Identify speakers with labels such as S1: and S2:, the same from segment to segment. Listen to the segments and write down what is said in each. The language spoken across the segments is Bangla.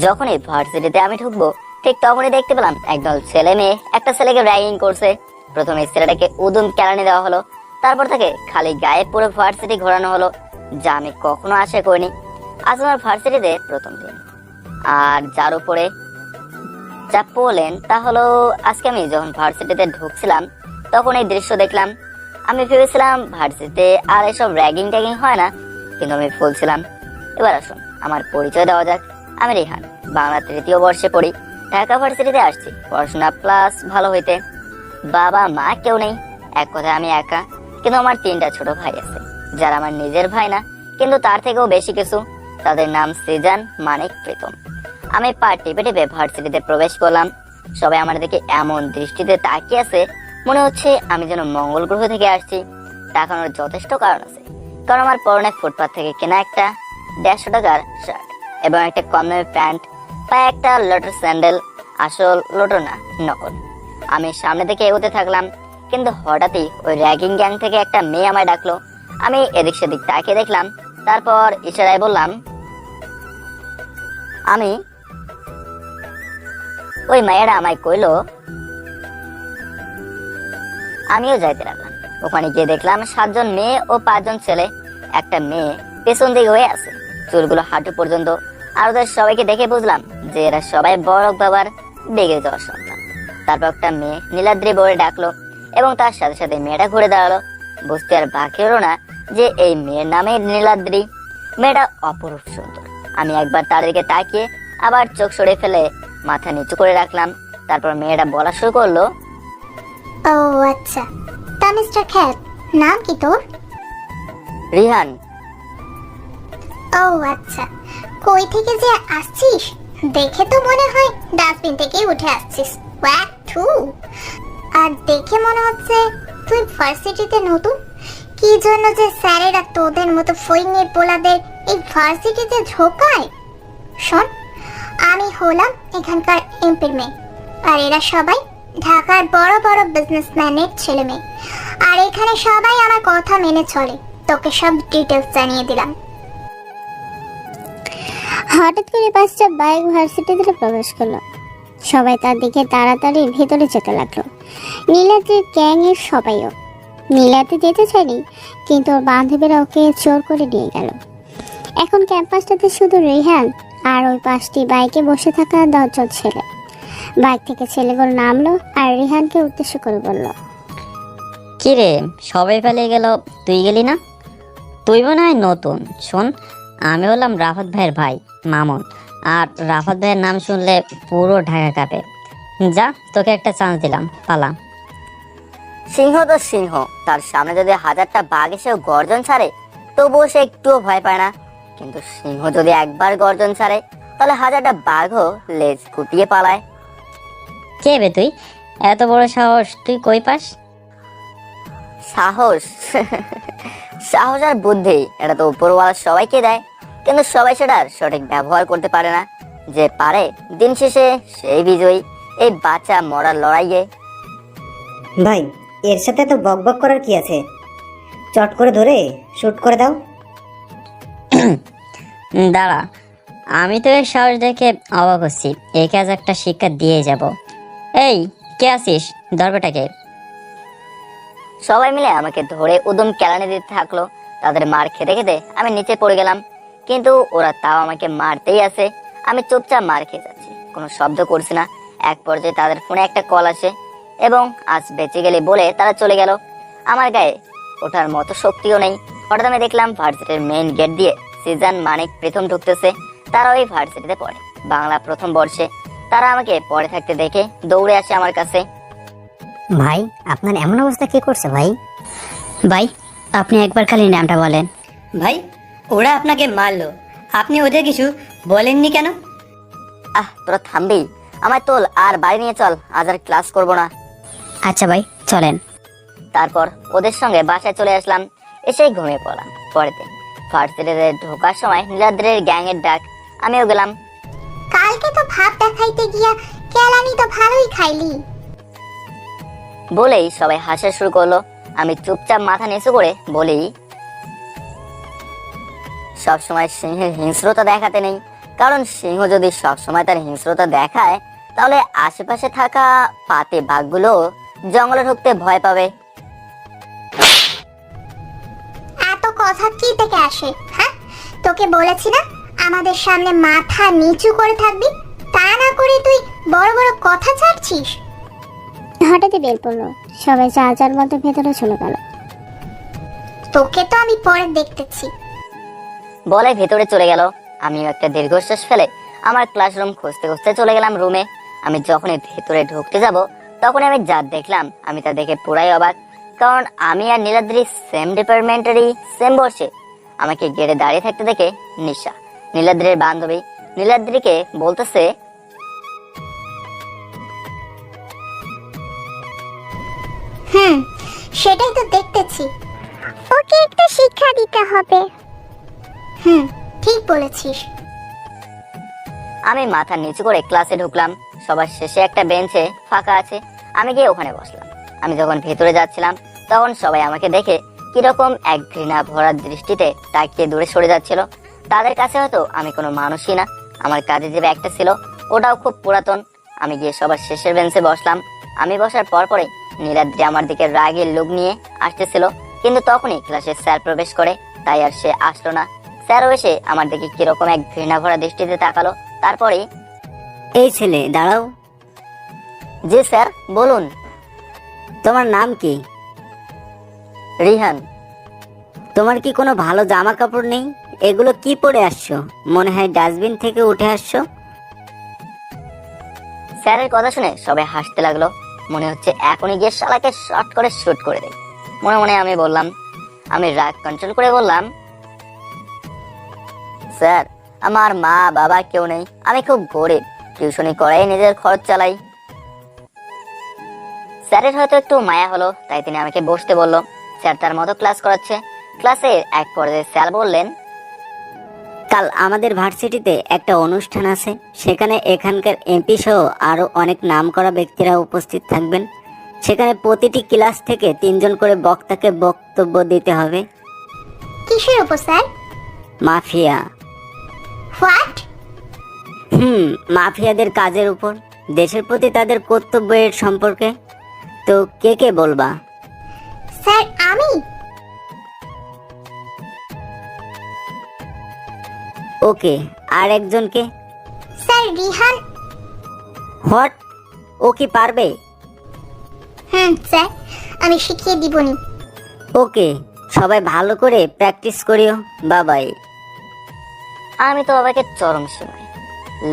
S1: যখনই ভার্সিটিতে আমি ঢুকবো ঠিক তখনই দেখতে পেলাম একদল ছেলে মেয়ে একটা ছেলেকে র্যাগিং করছে। প্রথমে ছেলেটাকে উদুম কেলানি দেওয়া হলো, তারপর তাকে খালি গায়ে পুরো ভার্সিটি ঘোরানো হলো, যা আমি কখনো আশা করিনি। আজ আমার ভার্সিটিতে প্রথম দিন, আর যার উপরে যা বললেন তা হলো, আজকে আমি যখন ভার্সিটিতে ঢুকছিলাম তখন এই দৃশ্য দেখলাম। আমি ভেবেছিলাম ভার্সিটিতে আর এসব র্যাগিং ট্যাগিং হয় না, কিন্তু আমি ভুলছিলাম। এবার আসুন আমার পরিচয় দেওয়া যাক। আমি রিহান, বাংলা 3য় বর্ষে পড়ি, ঢাকা ভার্সিটিতে আসছি পড়াশোনা প্লাস ভালো হইতে। বাবা মা কেউ নেই, এক কথায় আমি একা। কিন্তু আমার 3টা ছোট ভাই আছে, যারা আমার নিজের ভাই না, কিন্তু তার থেকেও বেশি কিছু। তাদের নাম সিজান, মানিক, প্রীতম। আমি পা টিপে টিপে ভার্সিটিতে প্রবেশ করলাম। সবাই আমার দিকে এমন দৃষ্টিতে তাকিয়ে আছে, মনে হচ্ছে আমি যেন মঙ্গল গ্রহ থেকে আসছি। তাকানোর যথেষ্ট কারণ আছে, কারণ আমার পরনে ফুটপাথ থেকে কেনা একটা 150 টাকার শার্ট এবং একটা কম দামের প্যান্ট, পায়ে একটা লোটর স্যান্ডেল। আসল লোটর না, নকল। আমি সামনে থেকে এগোতে থাকলাম, কিন্তু হঠাৎই ওই র্যাগিং গ্যাং থেকে একটা মেয়ে আমায় ডাকলো। আমি এদিক সেদিক তাকিয়ে দেখলাম, তারপর ইশারায় বললাম আমি। ওই মেয়েটা আমায় কইলো, আমিও যাইতে লাগলাম। ওখানে গিয়ে দেখলাম 7 জন মেয়ে ও 5 জন ছেলে। একটা মেয়ে পেছন দিকে হয়ে আছে, চুলগুলো হাঁটু পর্যন্ত। আর ওদের সবাইকে দেখে বুঝলাম যে এরা সবাই বড় বাবার বেগে যাওয়ার সন্তান। তারপর একটা মেয়ে নীলাদ্রি বলে ডাকলো এবং তার সাথে সাথে মেয়েটা ঘুরে দাঁড়ালো। বুঝতে আর বাকি হলো না যে এই মেয়ের নামে নীলাদ্রি। মেয়েটা অপরূপ সুন্দর। আমি একবার তাদেরকে তাকিয়ে আবার চোখ সরে ফেলে মাথা নিচু করে রাখলাম। তারপর মেয়েটা বলা শুরু করলো,
S2: ও আচ্ছা, তা মিস্টার খ্যাত, নাম কি তোর?
S1: রিহান।
S2: ও আচ্ছা, কই থেকে যে আসছিস? দেখে তো মনে হয় ডাস্টবিন থেকেই উঠে আসছিস। ওয়াক থু। আর দেখে মনে হচ্ছে তুই ভার্সিটিতে নতুন। কি জন্য যে স্যারেরা তোদের মতো ফইনের পোলাদের এই ভার্সিটিতে ঢোকায়? শোন, আমি হলাম এখানকার এমপির মেয়ে, আর এরা সবাই ঢাকার বড় বড় বিজনেসম্যানের ছেলে মেয়ে। আর এখানে সবাই আমার কথা মেনে চলে। তোকে সব ডিটেলস জানিয়ে দিলাম। হঠাৎ করে 5টা বাইক ভার্সিটিতে প্রবেশ করলো। সবাই তার দিকে তাড়াতাড়ি ভেতরে যেতে লাগলো। নীলাদ্রির গ্যাংয়ের সবাইও। নীলাদ্রি যেতে চায়নি, কিন্তু ওর বান্ধবীরা ওকে জোর করে নিয়ে গেল। এখন ক্যাম্পাসটাতে শুধু রিহান আর ওই 5টি বাইকে বসে থাকা 10 জন ছেলে। বাইক থেকে ছেলেগুলো নামলো আর রিহানকে উদ্দেশ্য করে বলল,
S1: কি রে, সবাই পালিয়ে গেল, তুই গেলি না? তুই মনে হয় নতুন। শোন, আমি হলাম রাফাত ভাইয়ের ভাই মামুন, আর রাফাত ভাইয়ের নাম শুনলে পুরো ঢাকা কাঁপে। যা, তোকে একটা চান্স দিলাম, পালা। সিংহ তো সিংহ, তার সামনে যদি 1000টা বাঘ এসেও গর্জন ছাড়ে তবুও সে একটুও ভয় পায় না। কিন্তু সিংহ যদি একবার গর্জন ছাড়ে তাহলে 1000টা বাঘও লেজ গুটিয়ে পালায়। কে বে তুই? এত বড় সাহস তুই কই পাস? সাহস? সাহস আর বুদ্ধি এটা তো উপরওয়ালা সবাইকে দেয়, কিন্তু সবাই সেটার সঠিক ব্যবহার করতে পারে না। যে পারে দিন শেষে সেই বিজয়ী এই বাচ্চা মরার লড়াইয়ে।
S3: ভাই, এর সাথে তো বকবক করার কি আছে? চট করে ধরে শুট করে দাও।
S1: দাঁড়া, আমি তো এর সাহস দেখে অবাক হচ্ছি। একে আজ একটা শিক্ষা দিয়ে যাব। এই, কে আছিস? ধরবেটাকে। সবাই মিলে আমাকে ধরে উদম কেলানি দিতে থাকলো। তাদের মার খেতে খেতে আমি নিচে পড়ে গেলাম, কিন্তু ওরা তাও আমাকে মারতেই আছে। আমি চুপচাপ মার খেয়ে যাচ্ছি, কোনো শব্দ করছি না। এক পর্যায়ে তাদের ফোনে একটা কল আসে এবং আজ বেঁচে গেলে বলে তারা চলে গেল। আমার গায়ে ওঠার মতো শক্তিও নেই। হঠাৎ আমি দেখলাম ভার্সিটির মেইন গেট দিয়ে সিজান, মানিক, প্রীতম ঢুকতেছে। তারা ওই ভার্সিটিতে পড়ে, বাংলা প্রথম বর্ষে। তারা আমাকে পড়ে থাকতে দেখে দৌড়ে আসে আমার কাছে।
S3: ভাই, আপনার এমন অবস্থা কি করছে ভাই?
S4: ভাই, আপনি একবার খালি নামটা বলেন।
S5: ভাই, ওরা আপনাকে মারলো, আপনি ওদের কিছু বলেননি কেন?
S1: তোরা থামবি? আমায় তোল আর বাড়ি নিয়ে চল, আজ আর ক্লাস করবো না।
S4: আচ্ছা ভাই, চলেন।
S1: তারপর ওদের সঙ্গে বাসায় চলে আসলাম, এসেই ঘুমিয়ে পড়লাম। পরের দিন ভার্সিটিতে ঢোকার সময় নীলাদ্রির গ্যাংয়ের ডাক, আমিও গেলাম।
S2: কালকে তো ভাব দেখাইতে গিয়া কেলানি তো ভালোই খাইলি
S1: বলেই সবাই হাসা শুরু করলো। আমি চুপচাপ মাথা নিচু করে বলি, সবসময় সিংহের হিংস্রতা দেখাতে নেই, কারণ সিংহ যদি সবসময় তার হিংস্রতা দেখায় তাহলে আশেপাশে থাকা পাতি বাঘগুলো জঙ্গলে ঢুকতে ভয় পাবে।
S2: এত কথা কি থেকে আসে? হ্যাঁ, তোকে বলেছি না আমাদের সামনে মাথা নিচু করে থাকবি, তা না করে তুই বড় বড় কথা ছাড়ছিস।
S6: হঠাৎই বেল পড়লো, সবাই যার যার মধ্যে ভেতরে চলে গেল।
S2: তোকে তো আমি পরে দেখতেছি।
S1: বলে ভেতরে চলে গেল। আমিও একটা দীর্ঘশ্বাস ফেলে আমার ক্লাসরুম খুঁজতে খুঁজতে চলে গেলাম রুমে। আমি যখনই ভেতরে ঢুকতে যাব তখন আমি যা দেখলাম আমি তা দেখে পুরাই অবাক, কারণ আমি আর নীলাদ্রি সেম ডিপার্টমেন্টেরই সেম বসে। আমাকে গেটে দাঁড়িয়ে থাকতে দেখে নিশা, নীলাদ্রির বান্ধবী, নীলাদ্রিকে বলতেছে,
S2: সেটাই তো দেখতেছি, ওকে একটা শিক্ষা দিতে হবে। ঠিক বলেছিস।
S1: আমি মাথা নিচু করে ক্লাসে ঢুকলাম। সবার শেষে একটা বেঞ্চে ফাঁকা আছে, আমি গিয়ে ওখানে বসলাম। আমি যখন ভেতরে যাচ্ছিলাম তখন সবাই আমাকে দেখে কিরকম এক ঘৃণা ভরা দৃষ্টিতে তাকিয়ে দূরে সরে যাচ্ছিল। তাদের কাছে হয়তো আমি কোনো মানুষই না। আমার কাজে যে ব্যাগটা ছিল ওটাও খুব পুরাতন। আমি গিয়ে সবার শেষের বেঞ্চে বসলাম। আমি বসার পরে নীলাদ্রি আমার দিকে রাগের লোক নিয়ে আসতেছিল, কিন্তু তখনই ক্লাসে স্যার প্রবেশ করে, তাই আর সে আসলো না। স্যারও এসে আমার দিকে কিরকম এক ঘৃণা ভরা দৃষ্টিতে তাকালো। তারপরে,
S5: এই ছেলে দাঁড়াও।
S1: জি স্যার বলুন।
S5: তোমার নাম কি?
S1: রিহান।
S5: তোমার কি কোনো ভালো জামা কাপড় নেই? এগুলো কি পরে আসছো? মনে হয় ডাস্টবিন থেকে উঠে আসছো।
S1: স্যারের কথা শুনে সবাই হাসতে লাগলো। মনে হচ্ছে এখনই গিয়ে শালাকে শর্ট করে শুট করে দেয়। মনে মনে আমি বললাম, আমি রাগ কন্ট্রোল করে বললাম, স্যার আমার মা বাবা কেউ নেই, আমি খুব গরিব, টিউশনি করাই নিজের খরচ চালাই। স্যারের হয়তো একটু মায়া হলো, তাই তিনি আমাকে বসতে বলল। স্যার তার মতো ক্লাস করাচ্ছে। ক্লাসে এক পর্যায়ে স্যার বললেন,
S5: কাল আমাদের ভার্সিটিতে একটা অনুষ্ঠান আছে, সেখানে এখানকার এমপি সহ আরো অনেক নামকরা ব্যক্তিরা উপস্থিত থাকবেন। সেখানে প্রতিটি ক্লাস থেকে 3 জন করে বক্তাকে বক্তব্য দিতে হবে।
S2: কিসের উপর স্যার?
S5: মাফিয়া।
S2: হোয়াট?
S5: মাফিয়াদের কাজের উপর, দেশের প্রতি তাদের কর্তব্যের সম্পর্কে। তো কে কে বলবা?
S2: স্যার আমি।
S5: ওকে, আর একজনকে?
S2: স্যার রিহান।
S5: হোয়াট? ও কি পারবে?
S2: স্যার আমি শিখিয়ে দিবনি।
S5: ওকে, সবাই ভালো করে প্র্যাকটিস করিও। বাবাই।
S1: আমি তো বাবাকে চরম সীমায়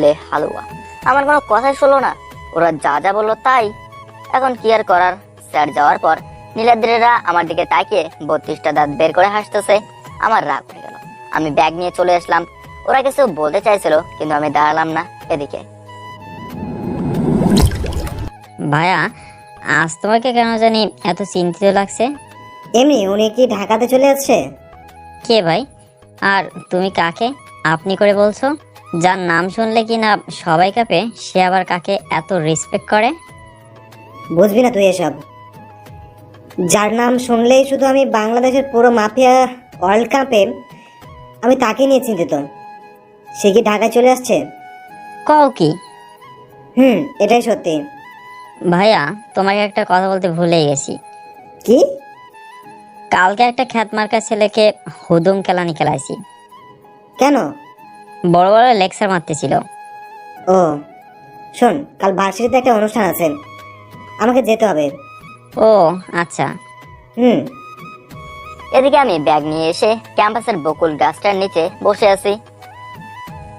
S1: লে হালুয়া, আমার কোনো কথাই শুনলো না। ওরা যা যা বললো তাই। এখন কি আর করার। স্যার যাওয়ার পর নীলাদ্রিরা আমার দিকে তাকিয়ে 32টা দাঁত বের করে হাসতেছে। আমার রাগ হয়ে গেল। আমি ব্যাগ নিয়ে চলে আসলাম। ওরা কিছু বলতে চাইছিল, কিন্তু আমি দাঁড়ালাম না। এদিকে,
S4: ভাইয়া, আজ তোমাকে কেন জানি এত চিন্তিত লাগছে।
S3: এমনি উনি কি ঢাকাতে চলে যাচ্ছে?
S4: কে ভাই? আর তুমি কাকে আপনি করে বলছো? যার নাম শুনলে কি না সবাই কাঁপে, সে আবার কাকে এত রেসপেক্ট করে?
S3: বুঝবি না তুই এসব। যার নাম শুনলেই শুধু আমি বাংলাদেশের পুরো মাফিয়া ওয়ার্ল্ড কাপে, আমি তাকে নিয়ে চিন্তিত। সে কি ঢাকায় চলে আসছে?
S4: কও কি?
S3: এটাই সত্যি।
S4: ভাইয়া, তোমাকে একটা কথা বলতে ভুলেই গেছি।
S3: কি?
S4: কালকে একটা খ্যাতমার্কা ছেলেকে হুদুম কেলানি খেলাইছি।
S3: কেন?
S4: বড় বড় লেকচার মারতেছিল।
S3: ও শোন, কাল ভার্সিটিতে একটা অনুষ্ঠান আছে, আমাকে যেতে হবে।
S4: ও আচ্ছা।
S1: এদিকে আমি ব্যাগ নিয়ে এসে ক্যাম্পাসের বকুল গাছটার নিচে বসে আছি।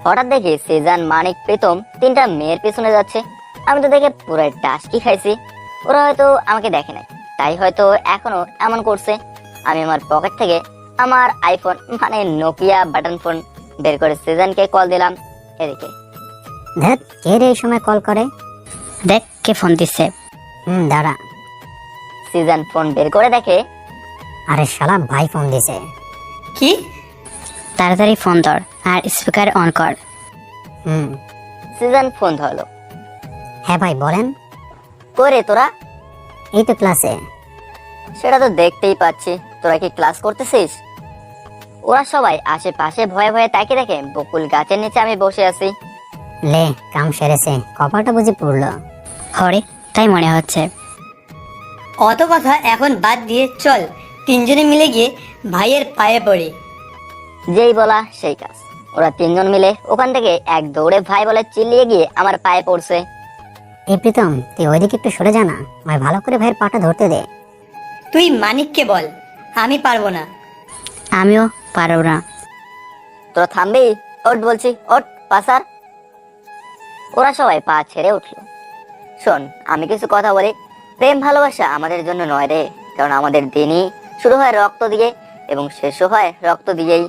S1: হঠাৎ দেখি সিজান, মানিক, প্রীতম 3টা মেয়ের পিছনে যাচ্ছে। আমি তো দেখে পুরো টাস্কি খাইছি। ওরা হয়তো আমাকে দেখে নাই, তাই হয়তো এখনো এমন করছে। আমি আমার পকেট থেকে আমার আইফোন মানে নোকিয়া বাটন ফোন বের করে সিজানকে কল দিলাম। এদিকে,
S4: ধ্যাত, কে রে এই সময় কল করে? দেখ কে ফোন দিচ্ছে। দাঁড়া।
S1: সিজান ফোন বের করে দেখে,
S4: আরে শালা, ভাই ফোন দিছে।
S5: কি?
S4: তাড়াতাড়ি ফোন ধর আর স্পিকার অন কর।
S1: সিজান ফোন ধরলো।
S4: হ্যাঁ ভাই বলেন।
S1: করে তোরা?
S4: এই তো ক্লাসে।
S1: সেটা তো দেখতেই পাচ্ছি। তোরা কি ক্লাস করতেছিস? ওরা সবাই আশেপাশে ভয়ে ভয়ে তাকিয়ে দেখে বকুল গাছের নিচে আমি বসে আছি।
S5: লে, কাম সেরেছে, কপালটা বুঝি পড়লো।
S4: হরে, তাই মনে হচ্ছে।
S3: অত কথা এখন বাদ দিয়ে চল তিনজনে মিলে গিয়ে ভাইয়ের পায়ে পড়ি।
S1: যেই বলা সেই কাজ। ওরা তিনজন মিলে ওখান থেকে এক দৌড়ে ভাই বলে চিল্লিয়ে গিয়ে আমার পায়ে পড়ছে।
S5: এই প্রীতম, তুই ওইদিকে একটু সরে যা না, ভাই ভালো করে ভাইয়ের পাটা ধরতে দে।
S3: তুই মানিককে বল, আমি পারবো না।
S4: আমিও পারব না।
S1: তোরা থামবি? ওঠ বলছি, ওঠ পাসার। ওরা সবাই পা ছেড়ে উঠলো। শোন, আমি কিছু কথা বলি। প্রেম ভালোবাসা আমাদের জন্য নয় রে, কারণ আমাদের দিনই শুরু হয় রক্ত দিয়ে এবং শেষও হয় রক্ত দিয়েই।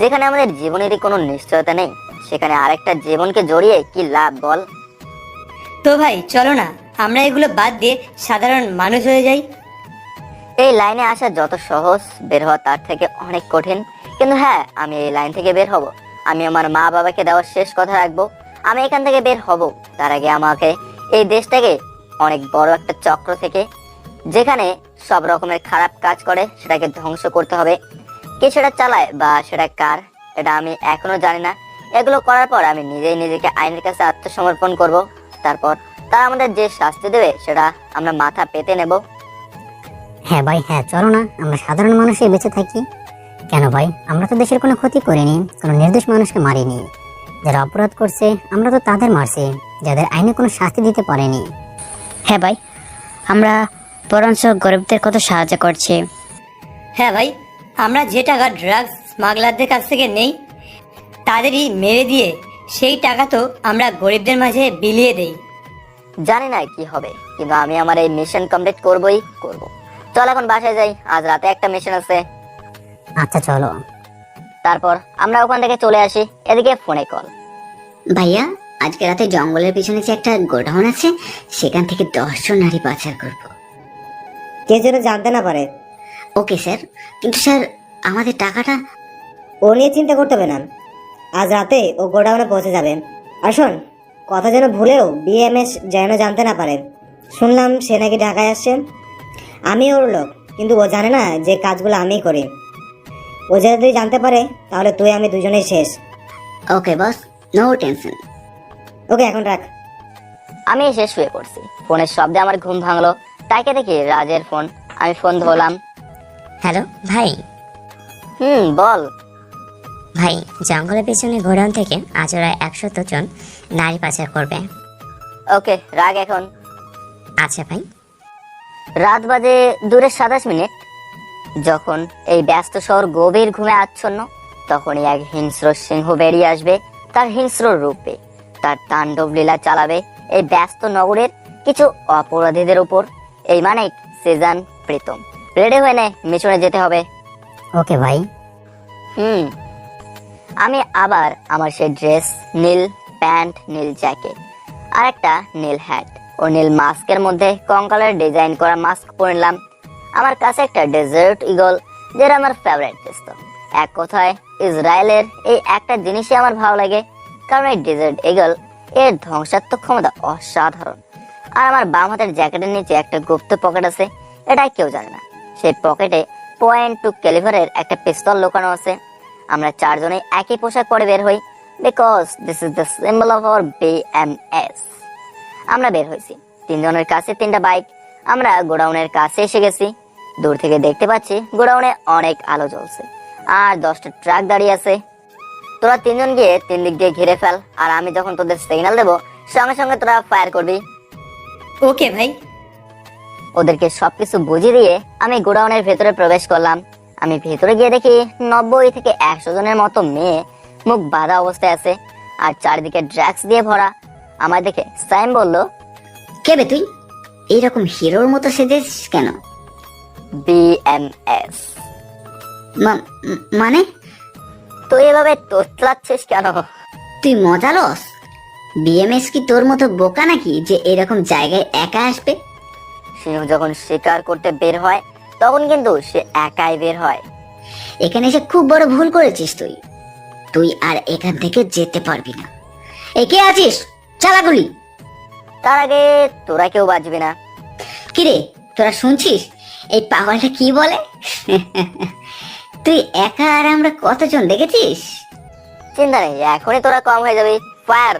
S1: যেখানে আমাদের জীবনেরই কোনো নিশ্চয়তা নেই, সেখানে আরেকটা জীবনকে জড়িয়ে কি লাভ বল?
S3: তো ভাই চলো না, আমরা এগুলো বাদ দিয়ে সাধারণ মানুষ হয়ে যাই।
S1: এই লাইনে আসা যত সহজ, বের হওয়া তার থেকে অনেক কঠিন। কিন্তু হ্যাঁ, আমি এই লাইন থেকে বের হব। আমি আমার মা বাবাকে দেওয়ার শেষ কথা রাখবো। আমি এখান থেকে বের হব, তার আগে আমাকে এই দেশটাকে অনেক বড় একটা চক্র থেকে, যেখানে সব রকমের খারাপ কাজ করে, সেটাকে ধ্বংস করতে হবে। কে সেটা চালায় বা সেটা কার, এটা আমি এখনো জানি না। এগুলো করার পর আমি নিজেই নিজেকে আইনের কাছে আত্মসমর্পণ করব। তারপর তারা আমাদের যে শাস্তি দেবে সেটা আমরা মাথা পেতে নেব।
S5: হ্যাঁ ভাই, হ্যাঁ চলো না, আমরা সাধারণ মানুষই বেঁচে থাকি। কেন ভাই, আমরা তো দেশের কোনো ক্ষতি করিনি, কোনো নির্দোষ মানুষকে মারিনি। যারা অপরাধ করছে আমরা তো তাদের মারছি, যাদের আইনে কোনো শাস্তি দিতে পারেনি।
S4: হ্যাঁ ভাই, আমরা বরঞ্চ গরিবদের কত সাহায্য করছি।
S3: হ্যাঁ ভাই, আমরা যে টাকা ড্রাগস স্মাগলারদের কাছ থেকে নেই, তাদেরই মেরে দিয়ে সেই টাকা তো আমরা গরিবদের মাঝে বিলিয়ে দেই।
S1: জানি না কি হবে, কিন্তু আমি আমার এই মিশন কমপ্লিট করবই করব। চল এখন বাসায় যাই, আজ রাতে একটা মিশন আছে।
S5: আচ্ছা চলো।
S1: তারপর আমরা ওখান থেকে চলে আসি। এদিকে ফোনে কল।
S5: ভাইয়া, আজকে রাতে জঙ্গলের পিছনে যে একটা গোডাউন আছে, সেখান থেকে 10 জন নারী পাচার করব।
S3: কে যেন জানতে না পারে।
S5: ওকে স্যার, কিন্তু স্যার আমাদের টাকাটা?
S3: ও নিয়ে চিন্তা করতে হবে না, আজ রাতে ও গোডাউনে পৌঁছে যাবে। আর শোন, কথা যেন ভুলেও বিএমএস যেন জানতে না পারে। শুনলাম সে নাকি ঢাকায় আসছে। আমি ওর লোক, কিন্তু ও জানে না যে কাজগুলো আমি করি। ও যদি জানতে পারে তাহলে তুই আমি দুজনেই শেষ।
S5: ওকে বস, নো টেনশন।
S3: ওকে, এখন রাখ।
S1: আমি এসে শুয়ে পড়ছি। ফোনের শব্দে আমার ঘুম ভাঙলো। তাকে দেখি রাজের ফোন। আমি ফোন ধরলাম।
S5: হ্যালো ভাই।
S1: বল।
S5: ভাই, জঙ্গলের পেছনে গোডাউন থেকে আজ ওরা 100 জন নারী পাচার করবে।
S1: ওকে, রাগ এখন।
S5: আচ্ছা ভাই।
S1: রাত বাজে 2:27। যখন এই ব্যস্ত শহর গভীর ঘুমে আচ্ছন্ন, তখনই এক হিংস্র সিংহ বেরিয়ে আসবে তার হিংস্র রূপে। তার তাণ্ডব লীলা চালাবে এই ব্যস্ত নগরের কিছু অপরাধীদের উপর। এই মানিক, সিজন, প্রীতম, রেডি হয়ে নে, মিশনে যেতে হবে।
S5: ওকে ভাই।
S1: আমি আবার আমার সেই ড্রেস, নীল প্যান্ট, নীল জ্যাকেট আর একটা নীল হ্যাট ও নীল মাস্কের মধ্যে কঙ্কালের ডিজাইন করা মাস্ক পরে নিলাম। আমার কাছে একটা ডেজার্ট ইগল, যেটা আমার ফেভারিট পিস্তল। এক কথায় ইসরায়েলের এই একটা জিনিসই আমার ভালো লাগে, কারণ এই ডেজার্ট ইগল এর ধ্বংসাত্মক ক্ষমতা অসাধারণ। আর আমার বাম হাতের জ্যাকেটের নিচে একটা গুপ্ত পকেট আছে, এটা কেউ জানে না। সেই পকেটে .2 ক্যালিভারের একটা পিস্তল লুকানো আছে। আমরা চারজনে একই পোশাক পরে বের হই, because this is the symbol of our BMS। আমরা বের হয়েছি, তিনজনের কাছে 3টা বাইক। আমরা গোডাউনের কাছে এসে গেছি। দূর থেকে দেখতে পাচ্ছি গোডাউনে অনেক আলো জ্বলছে আর 10টা ট্রাক দাঁড়িয়ে আছে। তোরা তিনজন গিয়ে 3 দিক দিয়ে ঘিরে ফেল, আর আমি যখন তোদের সিগন্যাল দেবো সঙ্গে সঙ্গে তোরা ফায়ার করবি।
S3: ওকে ভাই।
S1: ওদেরকে সবকিছু বুঝিয়ে দিয়ে আমি গোডাউনের ভেতরে প্রবেশ করলাম। আমি ভেতরে গিয়ে দেখি 90 থেকে 100 জনের মতো মেয়ে মুখ বাঁধা অবস্থায় আছে আর চারিদিকে ড্রাগস দিয়ে ভরা। আমার দেখে সাইম বলল,
S5: কে বে তুই? এইরকম হিরোর মতো সেজেছিস কেন?
S1: BMS।
S5: মানে?
S1: তুই এভাবে তোতলাচ্ছিস কেন?
S5: তুই মজা লস? বিএমএস কি তোর মতো বোকা নাকি যে এরকম জায়গায় একা আসবে?
S1: সিংহ যখন শিকার করতে বের হয় তখন কিন্তু সে একাই বের হয়।
S5: এখানে এসে খুব বড় ভুল করেছিস তুই। তুই আর এখান থেকে যেতে পারবি না। এ কে আছিস? চালাগুলি।
S1: তার আগে তোরা কেউ বাঁচবি না।
S5: কিরে, তোরা শুনছিস এই পাগলটা কি বলে? তুই একা আর আমরা কতজন দেখেছিস?
S1: চিন্তা নেই, এখনই তোরা কম হয়ে যাবে। ফায়ার!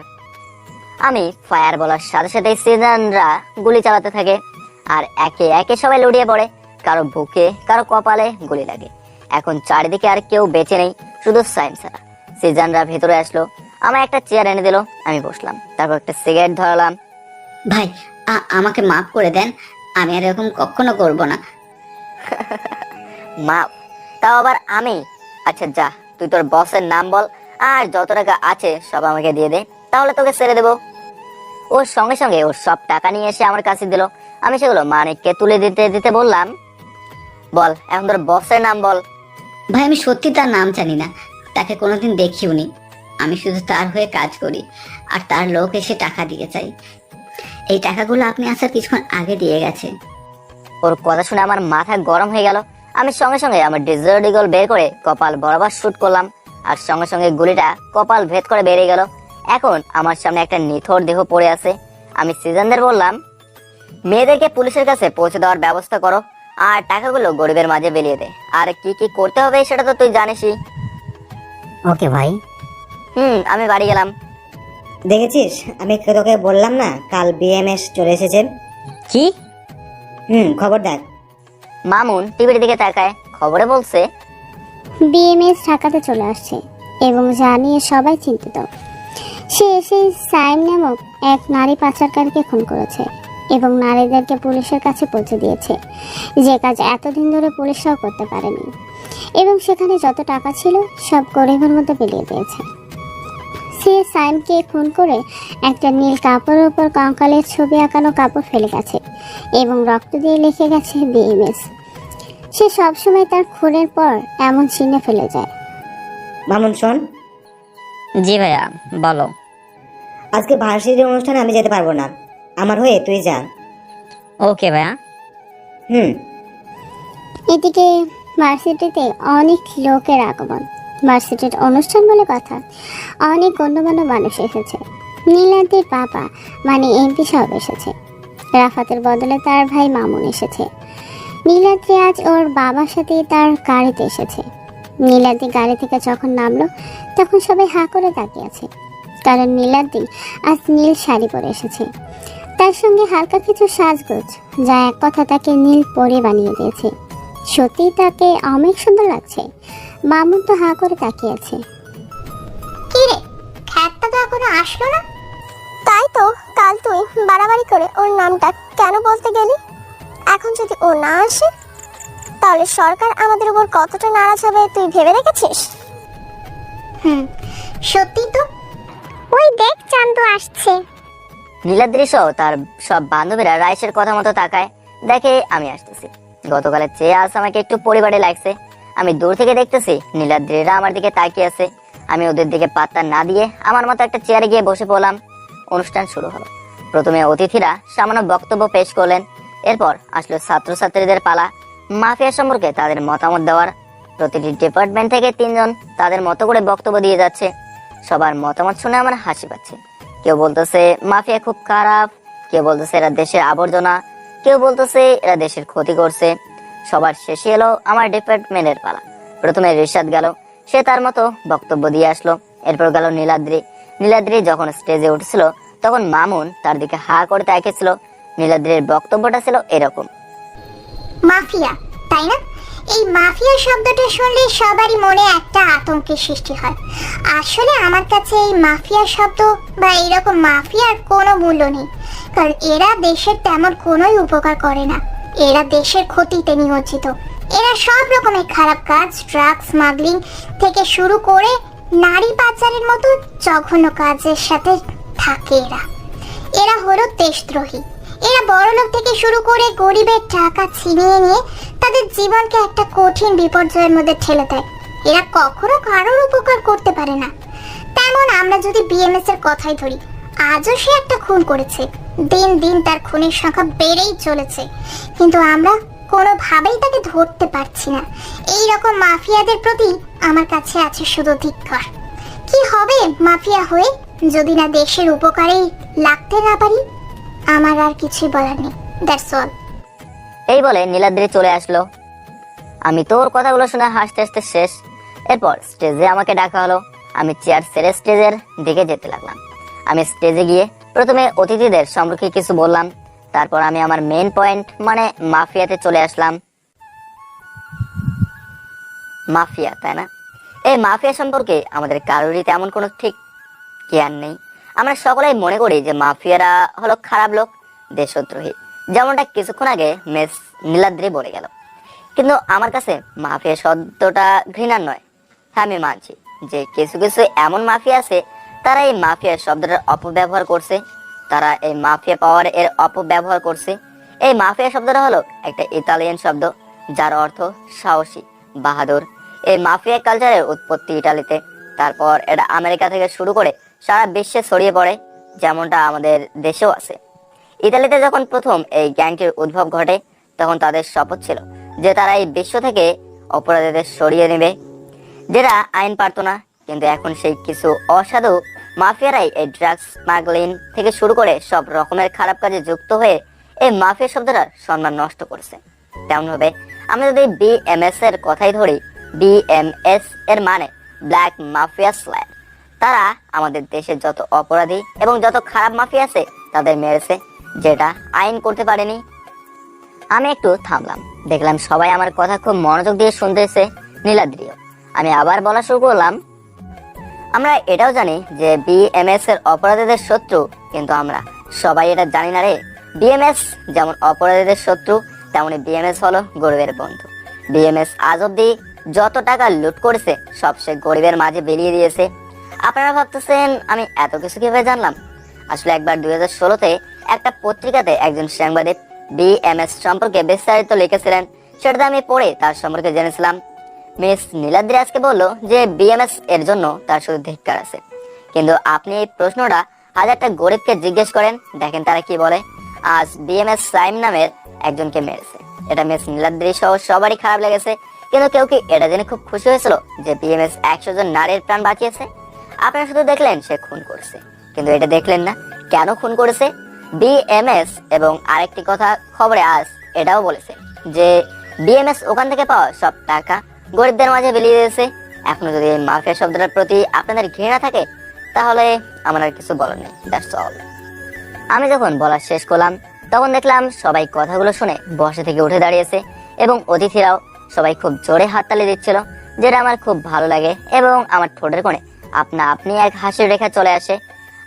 S1: আমি ফায়ার বলার সাথে সাথে সিজনরা গুলি চালাতে থাকে আর একে একে সবাই লড়িয়ে পড়ে। কারো বুকে কারো কপালে গুলি লাগে। এখন চারিদিকে আর কেউ বেঁচে নেই, শুধু সাইম ছাড়া। সিজনরা ভেতরে আসলো, আমার একটা চেয়ার এনে দিল, আমি বসলাম। তারপর একটা সিগারেট ধরালাম।
S5: ভাই আমাকে মাফ করে দেন, আমি আর এরকম কখনো করব না।
S1: মাপ? তাও আবার আমি? আচ্ছা যা, তুই তোর বসের নাম বল আর যত টাকা আছে সব আমাকে দিয়ে দে, তাহলে তোকে ছেড়ে দেবো। ওর সঙ্গে সঙ্গে ওর সব টাকা নিয়ে এসে আমার কাছে দিল। আমি সেগুলো মানিককে তুলে দিতে দিতে বললাম, বল এখন তোর বসের নাম বল।
S5: ভাই আমি সত্যি তার নাম জানি না, তাকে কোনোদিন দেখিওনি। আমি শুধু তার হয়ে কাজ করি আর তার লোক এসে টাকা দিয়ে চাই। এই টাকাগুলো আপনি আসার কিছুক্ষণ আগে দিয়ে গেছে।
S1: ওর কথা শুনে আমার মাথা গরম হয়ে গেল। আমি সঙ্গে সঙ্গে আমার ডিজার্ট ইগল বের করে কপাল বরাবর শুট করলাম আর সঙ্গে সঙ্গে গুলিটা কপাল ভেদ করে বেরিয়ে গেল। এখন আমার সামনে একটা নিথর দেহ পড়ে আছে। আমি সিজনদের বললাম, মেয়েদেরকে পুলিশের কাছে পৌঁছে দেওয়ার ব্যবস্থা করো আর টাকাগুলো গরিবের মাঝে বিলিয়ে দে। আর কি কি করতে হবে সেটা তো তুই জানিসই।
S5: ওকে ভাই।
S1: আমি বাড়ি গেলাম।
S3: দেখেছিস, আমি তোকে বললাম না কাল বিএমএস চলে এসেছে।
S4: কি?
S3: খবর দেখ।
S1: মামুন টিভির দিকে তাকায়, খবরে বলছে
S6: বিএমএস ঢাকাতে চলে আসছে এবং যা নিয়ে সবাই চিন্তিত। সে এসে সাইম নামক এক নারী পাচারকারীকে খুন করেছে এবং নারীদেরকে পুলিশের কাছে পৌঁছে দিয়েছে, যে কাজ এতদিন ধরে পুলিশরাও করতে পারেনি। এবং সেখানে যত টাকা ছিল সব গরিবের মধ্যে বিলিয়ে দিয়েছে। সে সাইমকে খুন করে একটা নীল কাপড়ের উপর কঙ্কালের ছবি আঁকানো কাপড় ফেলে গেছে এবং রক্ত দিয়ে লিখে গেছে বিএমএস। সে সবসময় তার খুনের পর এমন চিহ্ন ফেলে যায়।
S3: মামুন শোন,
S4: জি ভাইয়া বলো।
S3: আজকে ভার্সিটির অনুষ্ঠানে আমি যেতে পারবো না, আমার হয়ে তুই যা।
S4: ওকে ভাইয়া।
S6: এদিকে ভার্সিটিতে অনেক লোকের আগমন। ভার্সিটির অনুষ্ঠান বলে কথা, অনেক গণ্যমান্য মানুষ এসেছে। নীলাদ্রির বাবা মানে এমপি সাহেব এসেছে। রাফাতের বদলে তার ভাই মামুন এসেছে। নীলাদ্রি আজ ওর বাবার সাথে তার গাড়িতে এসেছে। নীলাদ্রি গাড়ি থেকে যখন নামলো তখন সবাই হাঁ করে তাকিয়ে আছে, কারণ নীলাদ্রি আজ নীল শাড়ি পরে এসেছে। তার সঙ্গে হালকা কিছু সাজগোজ, যা এক কথা তাকে নীল পরে বানিয়ে দিয়েছে। সত্যি তাকে অনেক সুন্দর লাগছে। মামুন তো হাঁ করে তাকিয়ে আছে।
S2: কি রে, খ্যাতটা তো এখনো আসলো না? তাই তো, কাল তুই বাড়াবাড়ি করে ওর নামটা কেন বলতে গেলি? এখন যদি ও না আসে তাহলে সরকার আমাদের উপর কতটা নারাজ হবে তুই ভেবে রেখেছিস? সত্যি তো। ওই দেখ চান্দু আসছে।
S1: নীলাদ্রি সহ তার সব বান্ধবীরা রাইসের কথা মতো তাকায়, দেখে আমি আসতেছি। গতকালের চেয়ে আজ আমাকে একটু পরিবারে লাগছে। আমি দূর থেকে দেখতেছি নীলাদ্রিরা আমার দিকে তাকিয়ে আছে। আমি ওদের দিকে পাত্তা না দিয়ে আমার মতো একটা চেয়ারে গিয়ে বসে পড়লাম। অনুষ্ঠান শুরু হলো। প্রথমে অতিথিরা সামান্য বক্তব্য পেশ করলেন। এরপর আসলো ছাত্রছাত্রীদের পালা, মাফিয়া সম্পর্কে তাদের মতামত দেওয়ার। প্রতিটি ডিপার্টমেন্ট থেকে 3 জন তাদের মতো করে বক্তব্য দিয়ে যাচ্ছে। সবার মতামত শুনে আমার হাসি পাচ্ছে। কেউ বলতেছে মাফিয়া খুব খারাপ, কেউ বলতেছে এরা দেশের আবর্জনা, কেউ বলতেছে এরা দেশের ক্ষতি করছে। সবার শেষে এলো আমার ডিপার্টমেন্টের পালা। প্রথমে রিশাদ গেল, সে তার মতো বক্তব্য দিয়ে আসলো। এরপর গেল নীলাদ্রি যখন স্টেজে উঠছিল তখন মামুন তার দিকে হা করে তাকিয়েছিল। নীলাদ্রির বক্তব্যটা ছিল এরকম।
S2: মাফিয়া, তাই না? এই মাফিয়া শব্দটা শুনলে সবারই মনে একটা আতঙ্কের সৃষ্টি হয়। আসলে আমার কাছে এই মাফিয়া শব্দ বা এইরকম মাফিয়ার কোনো মূল্য নেই, কারণ এরা দেশের তেমন কোনোই উপকার করে না। এরা দেশের ক্ষতিতে নিয়োজিত। এরা সব রকমের খারাপ কাজ, ড্রাগস স্মাগলিং থেকে শুরু করে নারী পাচারের মতো জঘন্য কাজের সাথে থাকে। এরা হলো দেশদ্রোহী। এরা বড়লোক থেকে শুরু করে গরিবের টাকা ছিনিয়ে নিয়ে তাদের জীবনকে একটা কঠিন বিপর্যয়ের মধ্যে ঠেলে দেয়। এরা কখনো কারোর উপকার করতে পারে না। তেমন আমরা যদি বিএমএস এর কথাই ধরি, আজও সে একটা খুন করেছে। দিন দিন তার খুনের সংখ্যা বেড়েই চলেছে, কিন্তু আমরা কোনোভাবেই তাকে ধরতে পারছি না। এই রকম মাফিয়াদের প্রতি আমার কাছে আছে শুধু ধিক্কার। কি হবে মাফিয়া হয়ে যদি না দেশের উপকারেই লাগতে না পারি? আমার আর কিছুই বলার নেই। That's all.
S1: এই বলে নীলাদ্রি চলে আসলো। আমি তো ওর কথাগুলো শুনে হাসতে হাসতে শেষ। এরপর স্টেজে আমাকে ডাকা হলো। আমি চেয়ার ছেড়ে স্টেজের দিকে যেতে লাগলাম। আমি স্টেজে গিয়ে প্রথমে অতিথিদের সম্পর্কে কিছু বললাম। তারপর আমি আমার মেইন পয়েন্ট মানে মাফিয়াতে চলে আসলাম। মাফিয়া, তাই না? এই মাফিয়া সম্পর্কে আমাদের কারোরই তেমন কোনো ঠিক জ্ঞান নেই। আমরা সকলেই মনে করি যে মাফিয়ারা হলো খারাপ লোক, দেশদ্রোহী, যেমনটা কিছুক্ষণ আগে মিস নীলাদ্রি বলে গেল। কিন্তু আমার কাছে মাফিয়া শব্দটা ঘৃণার নয়। হ্যাঁ, আমি মানছি যে কিছু কিছু এমন মাফিয়া আছে, তারা এই মাফিয়া শব্দটার অপব্যবহার করছে। তারা এই মাফিয়া পাওয়ার এর অপব্যবহার করছে। এই মাফিয়া শব্দটা হলো একটা ইতালিয়ান শব্দ, যার অর্থ সাহসী, বাহাদুর। এই মাফিয়া কালচারের উৎপত্তি ইটালিতে, তারপর এটা আমেরিকা থেকে শুরু করে সারা বিশ্বে ছড়িয়ে পড়ে, যেমনটা আমাদের দেশেও আছে। ইতালিতে যখন প্রথম এই গ্যাংটির উদ্ভব ঘটে, তখন তাদের শপথ ছিল যে তারা এই বিশ্ব থেকে অপরাধীদের সরিয়ে নেবে, যেটা আইন পারত না। কিন্তু এখন সেই কিছু অসাধু মাফিয়ারাই এই ড্রাগস স্মাগলিং থেকে শুরু করে সব রকমের খারাপ কাজে যুক্ত হয়ে এই মাফিয়া শব্দটার সম্মান নষ্ট করছে। তেমন ভাবে আমরা যদি বিএমএস এর কথাই ধরি, বিএমএস এর মানে ব্ল্যাক মাফিয়া স্ল্যার। তারা আমাদের দেশের যত অপরাধী এবং যত খারাপ মাফিয়া আছে তাদের মেরেছে, যেটা আইন করতে পারেনি। আমি একটু থামলাম, দেখলাম সবাই আমার কথা খুব মনোযোগ দিয়ে শুনতেছে, নীলাদ্রিও। আমি আবার বলা শুরু করলাম, আমরা এটাও জানি যে বিএমএস এর অপরাধীদের শত্রু, কিন্তু আমরা সবাই এটা জানি না রে। বিএমএস যেমন অপরাধীদের শত্রু, তেমনি বিএমএস হলো গরিবের বন্ধু। বিএমএস আজ অব্দি যত টাকা লুট করেছে সব সে গরিবের মাঝে বিলিয়ে দিয়েছে। আপনারা ভাবতেছেন আমি এত কিছু কিভাবে জানলাম? আসলে একবার 2016-তে একটা পত্রিকাতে একজন সাংবাদিক বিএমএস সম্পর্কে বিস্তারিত লিখেছিলেন, সেটাতে আমি পড়ে তার সম্পর্কে জেনেছিলাম। মিস নীলাদ্রি আজকে বলল যে বিএমএস এর জন্য তার শুধু ধিক্কার আছে। কিন্তু আপনি এই প্রশ্নটা হাজারটা গরিবকে জিজ্ঞেস করেন, দেখেন তারা কি বলে। আজ বিএমএস সাইম নামের একজনকে মেরেছে, এটা মিস নীলাদ্রি সহ সবারই খারাপ লেগেছে। কিন্তু কেউ কি এটা জেনে খুব খুশি হয়েছিল যে বিএমএস 100 জন নারীর প্রাণ বাঁচিয়েছে? আপনারা শুধু দেখলেন সে খুন করেছে, কিন্তু এটা দেখলেন না কেন খুন করেছে বিএমএস। এবং আরেকটি কথা খবরে আজ এটাও বলেছে যে বিএমএস ওখান থেকে পাওয়া সব টাকা গরিবদের মাঝে বিলিয়ে দিয়েছে। এখনো যদি এই মাফিয়া শব্দটার প্রতি আপনাদের ঘৃণা থাকে, তাহলে আমার আর কিছু বলার নেই। That's all. আমি যখন বলা শেষ করলাম, তখন দেখলাম সবাই কথাগুলো শুনে বসে থেকে উঠে দাঁড়িয়েছে এবং অতিথিরাও সবাই খুব জোরে হাততালি দিচ্ছিল, যেটা আমার খুব ভালো লাগে। এবং আমার ঠোঁটের কোণে আপনা আপনি এক হাসির রেখা চলে আসে।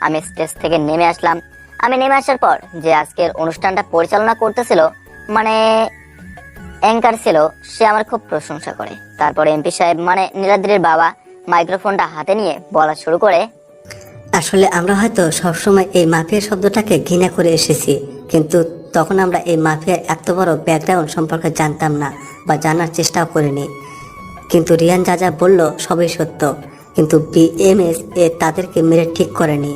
S1: আমি স্টেজ থেকে নেমে আসলাম। আমি নেমে আসার পর যে আজকের অনুষ্ঠানটা পরিচালনা করতেছিল, মানে অ্যাঙ্কার ছিল, সে আমার খুব প্রশংসা করে। তারপরে এমপি সাহেব মানে নীলাদ্রির বাবা মাইক্রোফোনটা হাতে নিয়ে বলা শুরু করে,
S5: আসলে আমরা হয়তো সবসময় এই মাফিয়া শব্দটাকে ঘৃণা করে এসেছি, কিন্তু তখন আমরা এই মাফিয়ার এত বড় ব্যাকগ্রাউন্ড সম্পর্কে জানতাম না বা জানার চেষ্টাও করিনি। কিন্তু রিয়ান যা যা বলল সবই সত্য, কিন্তু বিএমএস এ তাদেরকে মেরে ঠিক করেনি।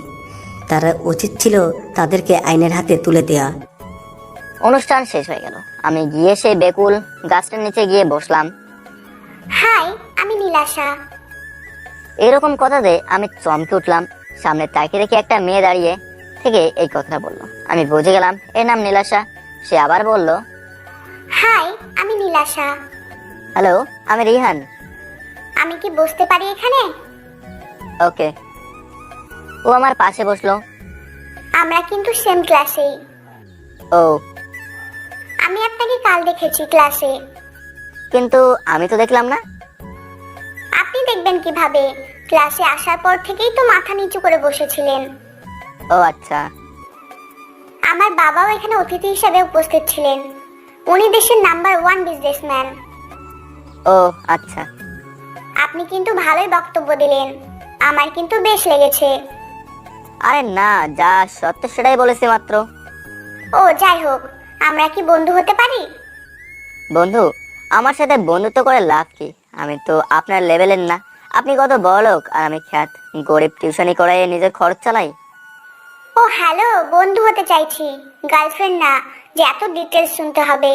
S5: তারা উচিত ছিল তাদেরকে আইনের হাতে তুলে দেওয়া।
S1: অনুষ্ঠান শেষ হয়ে গেল। আমি গিয়ে সেই বেকুল গাছটার নিচে গিয়ে বসলাম।
S2: হাই, আমি নীলাশা।
S1: এরকম কথাতে আমি চমকে উঠলাম। সামনে তাকিয়ে দেখি একটা মেয়ে দাঁড়িয়ে থেকে এই কথাটা বললো। আমি বুঝে গেলাম এর নাম নীলাশা। সে আবার বলল,
S2: হাই, আমি নীলাশা।
S1: হ্যালো, আমি রিহান।
S2: আমি কি বসতে পারি এখানে?
S1: ওকে। ও আমার পাশে বসলো।
S2: আমরা কিন্তু সেম ক্লাসেই।
S1: ও,
S2: আমি আপনাকে কাল দেখেছি ক্লাসে।
S1: কিন্তু আমি তো দেখলাম না।
S2: আপনি দেখবেন কিভাবে? ক্লাসে আসার পর থেকেই তো মাথা নিচু করে বসেছিলেন।
S1: ও আচ্ছা।
S2: আমার বাবাও এখানে অতিথি হিসেবে উপস্থিত ছিলেন। উনি দেশের নাম্বার 1 বিজনেসম্যান।
S1: ও আচ্ছা।
S2: আপনি কিন্তু ভালোই বক্তব্য দিলেন, আমার কিন্তু বেশ লেগেছে।
S1: আরে না, যা সত্য সেটাই বলেছি মাত্র।
S2: ও যাই হোক, আমরা কি বন্ধু হতে পারি?
S1: বন্ধু? আমার সাথে বন্ধুত্ব করে লাভ কি? আমি তো আপনার লেভেলের না। আপনি কত বড়লোক আর আমি খ্যাত গরিব, টিউশনি করাই নিজের খরচ চালাই।
S2: ও হ্যালো, বন্ধু হতে চাইছি, গার্লফ্রেন্ড না যে এত ডিটেলস শুনতে হবে।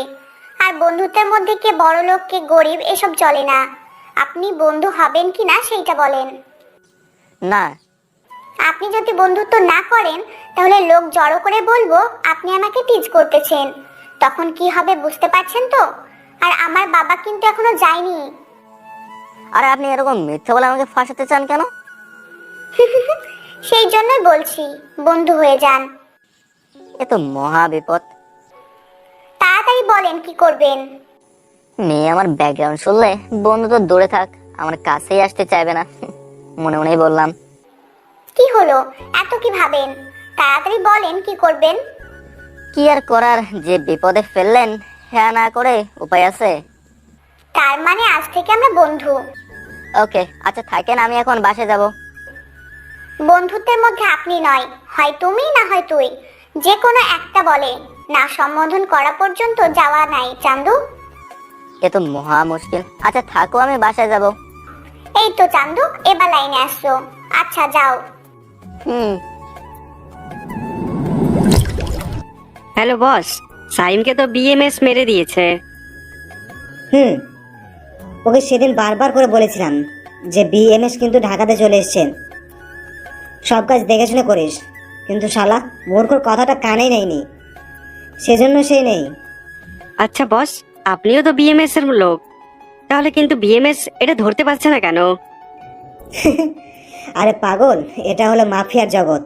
S2: আর বন্ধুত্বের মধ্যে কে বড় লোক কে গরিব এসব চলে না। আপনি বন্ধু হবেন কি না সেইটা বলেন।
S1: না।
S2: আপনি যদি বন্ধুত্ব না করেন, তাহলে লোক জড়ো করে বলবো আপনি আমাকে টিজ করতেছেন। তখন কি হবে বুঝতে পারছেন তো? আর আমার বাবা কিন্তু এখনো যায়নি।
S1: আরে আপনি এরকম মিথ্যা বলে আমাকে ফাঁসাতে চান কেন?
S2: সেই জন্যই বলছি বন্ধু হয়ে যান।
S1: এ তো মহা বিপদ।
S2: তাড়াতাড়ি বলেন কি করবেন।
S1: মেয়ে আমার ব্যাকগ্রাউন্ড শুনলে বন্ধু তো দূরে থাক, আমার কাছেই আসতে চাইবে না। মনে মনেই বললাম।
S2: কি হলো, এত কি ভাবেন? তাড়াতাড়ি বলেন কি করবেন।
S1: কি আর করার, যে বিপদে ফেললেন হ্যাঁ না করে উপায় আছে?
S2: তার মানে আজ থেকে আমরা বন্ধু।
S1: ওকে আচ্ছা থাকেন, আমি এখন বাসে যাব।
S2: বন্ধুত্বের মধ্যে আপনি নয়, হয় তুমি না হয় তুই, যে কোনো একটা বলে না সম্বোধন করা পর্যন্ত যাওয়া নাই চান্দু।
S1: এ তো মহা মুশকিল। আচ্ছা থাকো, আমি বাসায় যাব।
S2: এই তো চান্দু, এবার লাইনে আসছো। আচ্ছা যাও।
S1: হুম।
S7: হ্যালো বস, সাইমকে তো বিএমএস মেরে দিয়েছে।
S3: ওকে সেদিন বারবার করে বলেছিলাম যে বিএমএস কিন্তু ঢাকাতে চলে এসছেন, সব কাজ দেখে শুনে করিস, কিন্তু শালা মূর্খর কথাটা কানেই নেয়নি, সেজন্য সে নেই।
S7: আচ্ছা বস, আপনিও তো বিএমএস এর লোক, তাহলে কিন্তু বিএমএস এটা ধরতে পারছে না কেন?
S3: আরে পাগল, এটা হলো মাফিয়ার জগৎ।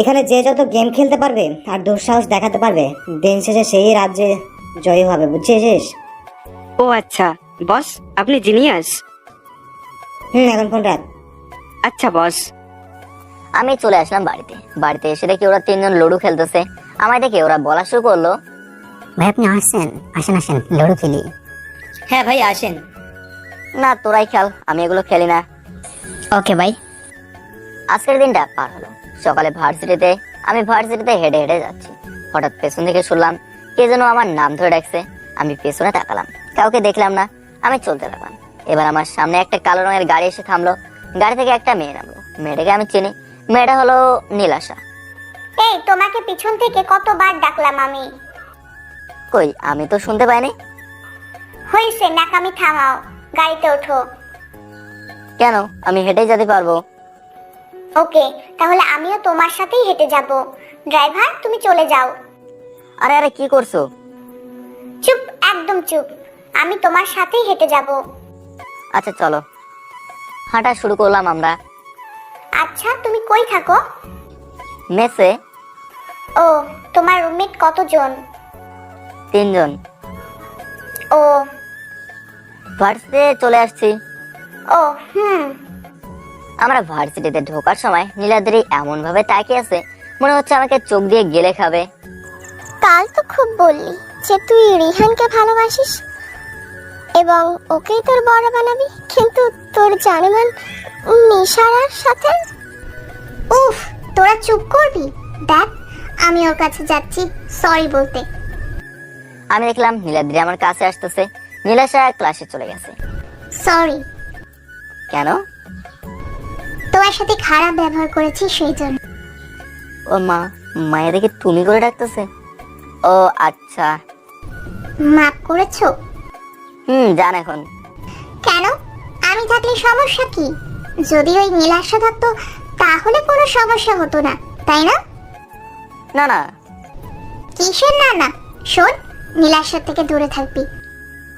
S3: এখানে যে যত গেম খেলতে পারবে আর দুঃসাহস দেখাতে পারবে, দিন শেষে সেই রাজ্যে জয়ী হবে, বুঝছিস?
S7: ও আচ্ছা বস, আপনি জিনিয়াস।
S3: এখন কোন রাত?
S7: আচ্ছা বস।
S1: আমি চলে আসলাম বাড়িতে। বাড়িতে এসে দেখি ওরা তিনজন লুডো খেলতেছে। আমায় দেখে ওরা বলা শুরু করলো,
S5: ভাই আপনি আসেন আসেন আসেন লড়ু খেলি।
S3: হ্যাঁ ভাই আসেন।
S1: না তোরাই খেল, আমি এগুলো খেলি না।
S5: ওকে ভাই।
S1: আজকের দিনটা পার হলো। সকালে আমি ভার্সিটিতে হেঁটে হেঁটে যাচ্ছি। হঠাৎ পেছন থেকে শুনলাম কে যেন আমার নাম ধরে ডাকছে। আমি পেছনে তাকালাম, কাউকে দেখলাম না। আমি চলতে লাগলাম। এবার আমার সামনে একটা কালো রঙের গাড়ি এসে থামলো। গাড়ি থেকে একটা মেয়ে নামলো। মেয়েটাকে আমি চিনি, মেয়েটা হলো নীলাশা।
S2: এই তোমাকে পিছন থেকে কতবার ডাকলাম আমি।
S1: কই, আমি তো শুনতে পাইনি।
S2: হয়েছে, নাকামি থামাও, গাড়িতে ওঠো।
S1: কেন, আমি হেঁটেই যেতে পারবো।
S2: ওকে, তাহলে আমিও তোমার সাথেই হেঁটে যাব। ড্রাইভার তুমি চলে যাও।
S1: আরে আরে কি করছো?
S2: চুপ, একদম চুপ। আমি তোমার সাথেই হেঁটে যাব।
S1: আচ্ছা চলো। হাঁটা শুরু করলাম আমরা।
S2: আচ্ছা তুমি কই থাকো?
S1: মেসে।
S2: ও, তোমার রুমমেট কতজন?
S1: 3 জন।
S2: ও
S1: ভার্সিটিতে চলে আসছি।
S2: ও হুম।
S1: আমরা ভার্সিটিতে ঢোকার সময় নীলাদ্রি এমন ভাবে তাকিয়ে আছে, মনে হচ্ছে আমাকে চোখ দিয়ে গেলে খাবে।
S6: কাল তো খুব বললি যে তুই রিহানকে ভালোবাসিস এবং ওকেই তোর বড় বানাবি, কিন্তু তোর জানেমান নিশারার সাথে।
S2: উফ, তোরা চুপ করবি? দেখ, আমি ওর কাছে যাচ্ছি সরি বলতে।
S1: আমি দেখলাম নীলাদ্রি আমার কাছে আসতেছে। নীলাশা ক্লাসে চলে গেছে।
S2: সরি,
S1: কেন?
S2: তোমার সাথে খারাপ ব্যবহার করেছি সেই জন্য।
S1: ও মা, মায়ের দেখে তুমি করে ডাকতেছে। ও আচ্ছা।
S2: মাফ করেছো?
S1: জান এখন।
S2: কেন? আমি থাকলে সমস্যা কি? যদি ওই নীলাশা থাকতো তাহলে কোনো সমস্যা হতো না, তাই না?
S1: না না।
S2: কিসের না না? শোন, নীলাশার থেকে দূরে থাকবি।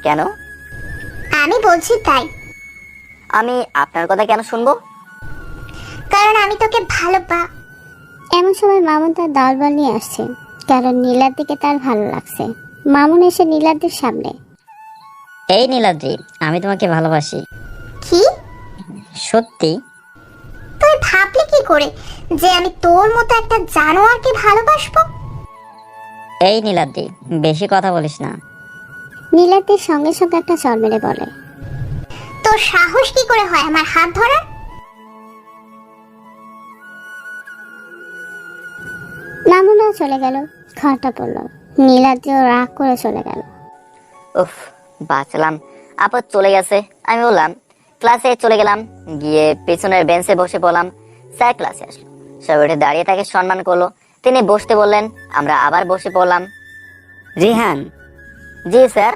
S1: কেন?
S2: আমি বলছি তাই।
S1: আমি আপনার কথা কেন শুনবো?
S2: কারণ আমি তোকে
S6: এমন সময় মামুন তার দলবল নিয়ে আসছে, কারণ নীলার দিকে তার ভালো লাগছে। মামুন এসে নীলাদ্রির সামনে।
S4: এই নীলাদ্রি, আমি তোমাকে ভালোবাসি।
S2: কি?
S4: সত্যি?
S2: তুই ভাবলি কি করে যে আমি তোর মতো একটা জানোয়ারকে ভালোবাসবো?
S4: এই নীলাদ্রি, বেশি কথা বলিস না।
S6: নীলাদ্রির সঙ্গে সঙ্গে একটা চর মেরে বলে,
S2: তোর সাহস কি করে হয় আমার হাত ধরার?
S6: মামুনও চলে গেল। ঘরটা পড়ল। নীলাদ্রিও রাগ করে চলে গেল।
S1: উফ, বাঁচলাম। আপদ চলে গেছে। আমি বললাম ক্লাসে চলে গেলাম। গিয়ে পেছনের বেঞ্চে বসে পড়লাম। স্যার ক্লাসে আসলো। সবাই উঠে দাঁড়িয়ে তাকে সম্মান করলো। তিনি বসতে বললেন, আমরা আবার বসে পড়লাম।
S5: রিহান,
S1: জি স্যার।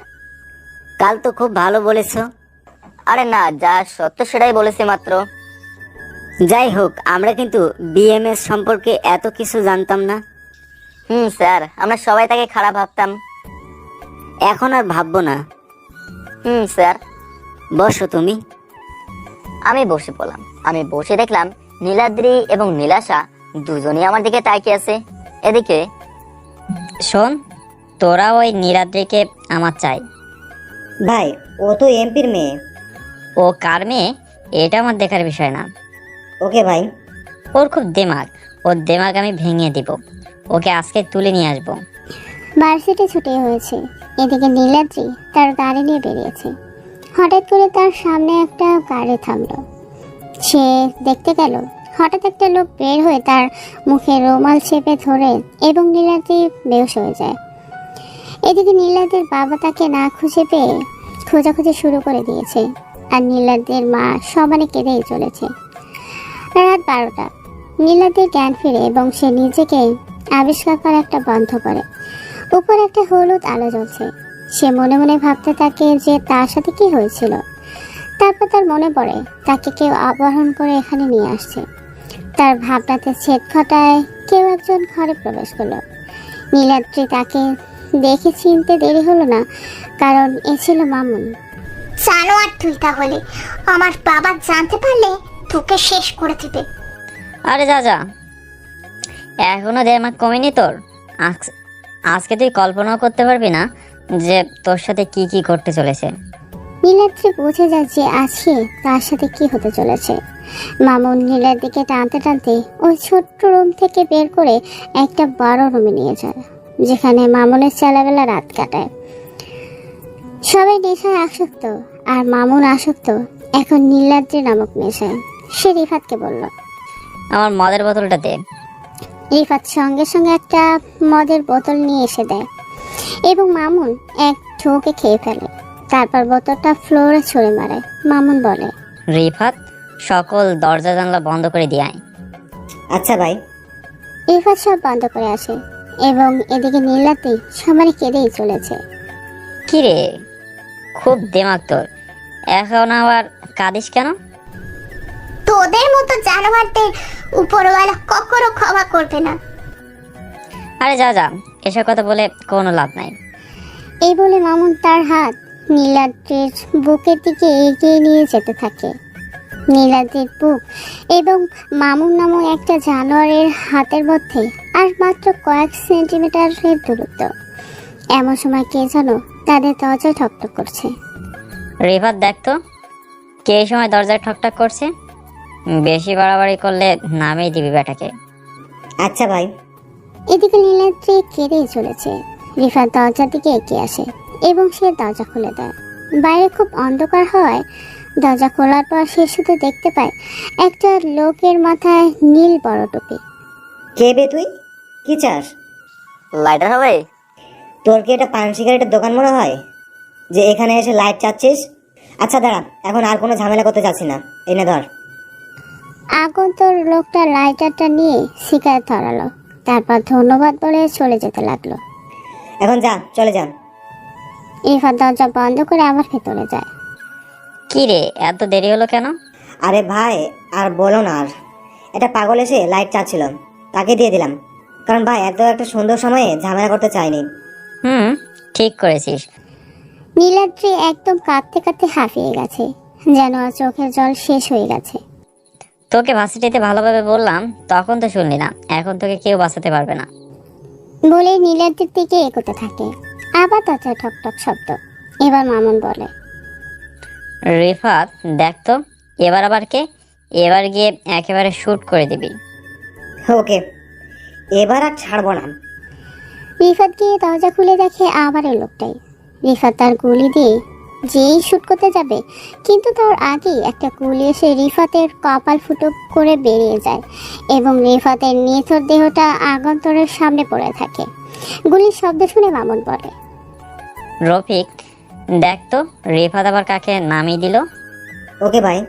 S5: কাল তো খুব ভালো বলেছো।
S1: আরে না, যা সত্য সেটাই বলেছি মাত্র।
S5: যাই হোক, আমরা কিন্তু বিএমএস সম্পর্কে এত কিছু জানতাম না।
S1: স্যার, আমরা সবাই তাকে খারাপ ভাবতাম।
S5: এখন আর ভাববো না।
S1: স্যার।
S5: বসো তুমি।
S1: আমি বসে পড়লাম। আমি বসে দেখলাম নীলাদ্রি এবং নীলাশা দুজনেই আমার দিকে তাকিয়ে আছে। এদিকে
S4: শোন, তোরা ওই নীলাদ্রিকে আমার চাই।
S3: ভাই ও তো এমপির মেয়ে।
S4: ও কার মেয়ে এটা আমার দেখার বিষয় না।
S3: ওকে ভাই।
S4: ওর খুব দেমাগ, ওর দেমাগ আমি ভেঙে দিব। ওকে আজকে তুলে নিয়ে আসবো।
S6: ভার্সিটি ছুটি হয়েছে। এদিকে নীলাদ্রি তার গাড়ি নিয়ে বেরিয়েছে। হঠাৎ করে তার সামনে একটা গাড়ি থামলো। সে দেখতে গেল হঠাৎ একটা লোক বের হয়ে তার মুখে রুমাল চেপে ধরে এবং নীলাদ্রি বেহুশ হয়ে যায়। এদিকে নীলাদ্রির বাবা তাকে না খুঁজে পেয়ে খোঁজাখুঁজি শুরু করে দিয়েছে, আর নীলাদ্রির মা সমানে কেঁদেই চলেছে। রাত 12টা। নীলাদ্রির জ্ঞান ফিরে এবং সে নিজেকে আবিষ্কার করা একটা বন্ধ করে। উপরে একটা হলুদ আলো জ্বলছে। সে মনে মনে ভাবতে থাকে যে তার সাথে কি হয়েছিল। তারপর তার মনে পড়ে তাকে কেউ অপহরণ করে এখানে নিয়ে আসছে। তার ভাবনাতে ছেদ ঘটায় কেউ একজন ঘরে প্রবেশ করলো। নীলাদ্রি তাকে দেখে চিনতে দেরি হলো না, কারণ এ ছিল মামুন।
S2: জানোয়ার তুই, তাহলে আমার বাবা জানতে পারলে তোকে শেষ করে দিবে।
S4: আরে যা যা, এখনো দেমাগ কমেনি তোর? আজকে তুই কল্পনাও করতে পারবি না যে তোর সাথে কি কি করতে চলেছে।
S6: নীলাদ্রি বুঝে যায় যে আজকে তার সাথে কি হতে চলেছে। মামুন নীলার দিকে টানতে টানতে ওই ছোট্ট রুম থেকে বের করে একটা বড় রুমে নিয়ে যায়, যেখানে মামুনের ছেলেবেলা রাত কাটায়। সবাই নেশায় আসক্ত, আর মামুন আসক্ত এখন নীলাদ্রি নামক নেশায়। সে রিফাতকে বলল,
S4: আমার মদের বোতলটা দে।
S6: রিফাত সঙ্গে সঙ্গে একটা মদের বোতল নিয়ে এসে দেয় এবং মামুন এক ঢোকে খেয়ে ফেলে। তারপর বোতলটা ফ্লোরে ছুঁড়ে মারে। মামুন বলে,
S4: রিফাত, সকল দরজা জানলা বন্ধ করে দিয়ে আয়।
S3: আচ্ছা ভাই।
S6: রিফাত সব বন্ধ করে আসে এবং এদিকে নীলাদ্রি সমানে কেঁদেই চলেছে।
S4: কি রে, খুব দেমাগ তোর, এখন আবার কাঁদিস কেন?
S2: তোদের মতো জানোয়ারদের উপরওয়ালা কখনো ক্ষমা করবে না।
S4: আরে যা যা, এসব কথা বলে কোনো লাভ নাই।
S6: এই বলে মামুন তার হাত নীলাদ্রির বুকের দিকে এগিয়ে নিয়ে যেতে থাকে। নীলাদ্রির বুক এবং মামুন নামক একটা জানোয়ারের হাতের মধ্যে আর মাত্র কয়েক সেন্টিমিটারের দূরত্ব। এমন সময় কে যেন তাদের দরজায় ঠকঠক করছে।
S4: রিফাত, দেখ তো কে এই সময় দরজায় ঠকঠক করছে। বেশি বাড়াবাড়ি করলে নামেই দিবি বেটাকে।
S3: আচ্ছা ভাই।
S6: এদিকে নীলাদ্রি কেঁদেই চলেছে। রিফাত দরজার দিকে এগিয়ে আসে এবং সে দরজা খুলে দেয়। বাইরে খুব অন্ধকার হওয়ায় দরজা খোলার পর সে শুধু দেখতে পায় একটা লোকের মাথায় নীল বড় টুপি।
S3: কে বে তুই? কি চাস?
S1: লাইটার হবে?
S3: তোর কি এটা পান সিগারেটের দোকান মনে হয় যে এখানে এসে লাইট চাচ্ছিস? আচ্ছা দাঁড়া, এখন আর কোনো ঝামেলা করতে চাচ্ছি না, এনে ধর।
S6: আগন্তর লোকটা লাইটারটা নিয়ে সিগারেট ধরালো, তারপর ধন্যবাদ বলে চলে যেতে লাগলো।
S3: এখন যা, চলে যা।
S6: রিফাত দরজা বন্ধ করে আবার ভেতরে যায়।
S4: কি রে, এত দেরি হলো কেন?
S3: আরে ভাই আর বলো না, আর এটা পাগল এসে লাইট চাচ্ছিল, তাকে দিয়ে দিলাম। কারণ ভাই এত একটা সুন্দর সময়ে ঝামেলা করতে চাইনি।
S4: ঠিক করেছিস।
S6: নীলাদ্রি একদম কাঁদতে কাঁদতে হাঁপিয়ে গেছে, যেন আর চোখের জল শেষ হয়ে গেছে।
S4: তোকে ভার্সিটিতে ভালোভাবে বললাম, তখন তো শুনলি না। এখন তোকে কেউ বাঁচাতে পারবে না।
S6: বলে নীলাদ্রির দিকে এগোতে থাকে। আবার দরজা ঠকঠক শব্দ। এবার মামুন বলে,
S4: রিফাত, দেখ তো এবার আবার কে? এবার গিয়ে একেবারে শুট করে দিবি।
S3: ওকে, এবার আর ছাড়বো না।
S6: রিফাত গিয়ে দরজা খুলে দেখে আবার ওই লোকটাই। রিফাত তার গুলি দিয়ে যেই শুট করতে যাবে, কিন্তু তার আগেই একটা গুলি এসে রিফাতের কপাল ফুটো করে বেরিয়ে যায় এবং রিফাতের নিথর দেহটা আগন্তরের সামনে পড়ে থাকে। গুলির শব্দ শুনে মামুন বলে,
S4: রফিক, দেখ তো রিফাত আবার কাকে নামিয়ে দিল।
S3: ওকে ভাই।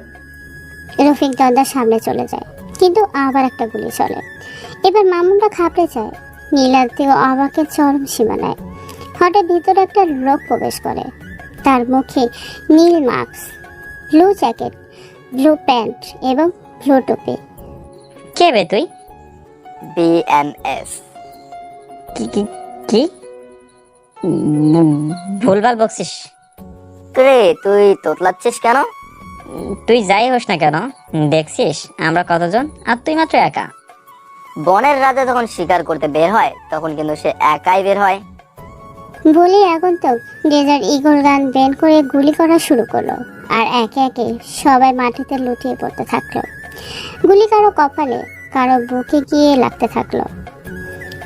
S6: রফিক দরজার সামনে চলে যায়, কিন্তু আবার একটা গুলি চলে। এবার মামুনটা ঘাবড়ে যায়। নীলাদ্রিও অবাকের চরম সীমানায়। হঠাৎ ভিতরে একটা লোক প্রবেশ করে। তার মুখে নীল mask, blue jacket, blue pant এবং ব্লু টুপি।
S4: কে বে তুই?
S1: বিএমএস।
S4: কি কি কি ভুলভাল বকছিস।
S1: রে, তুই তোতলাচ্ছিস কেন?
S4: তুই যাই হোস না কেন, দেখছিস আমরা কতজন আর তুই মাত্র একা।
S1: বনের রাতে যখন শিকার করতে বের হয় তখন কিন্তু সে একাই বের হয়।
S6: বলে আগন্তুক ডেজার্ট ঈগল গান বের করে গুলি করা শুরু করলো, আর একে একে সবাই মাটিতে লুটিয়ে পড়তে থাকলো। গুলি কারো কপালে, কারো বুকে গিয়ে লাগতে থাকলো।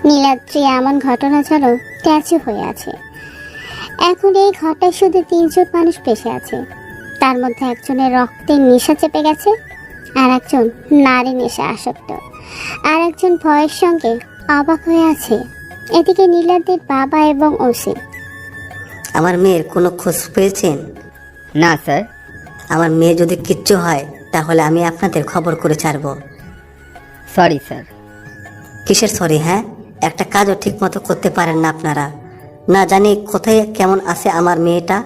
S6: নীলাদ্রি এমন ঘটনা যেন স্ট্যাচু হয়ে আছে। এখন এই ঘরটায় শুধু 3 জন মানুষ বেঁচে আছে। তার মধ্যে একজনের রক্তের নেশা চেপে গেছে, আর একজন নারী নেশা আসক্ত, আর একজন ভয়ের সঙ্গে অবাক হয়ে আছে। এদিকে নীলাদ্রির বাবা এবং ওসি।
S3: আমার মেয়ের কোনো খোঁজ পেয়েছেন?
S5: না স্যার।
S3: আমার মেয়ে যদি কিচ্ছু হয় তাহলে আমি আপনাদের খবর করে ছাড়বো।
S5: Sorry sir.
S3: কিসের সরি? হ্যাঁ, একটা কাজও ঠিক মতো করতে পারেন না আপনারা। না জানি কোথায় কেমন আছে আমার মেয়েটা।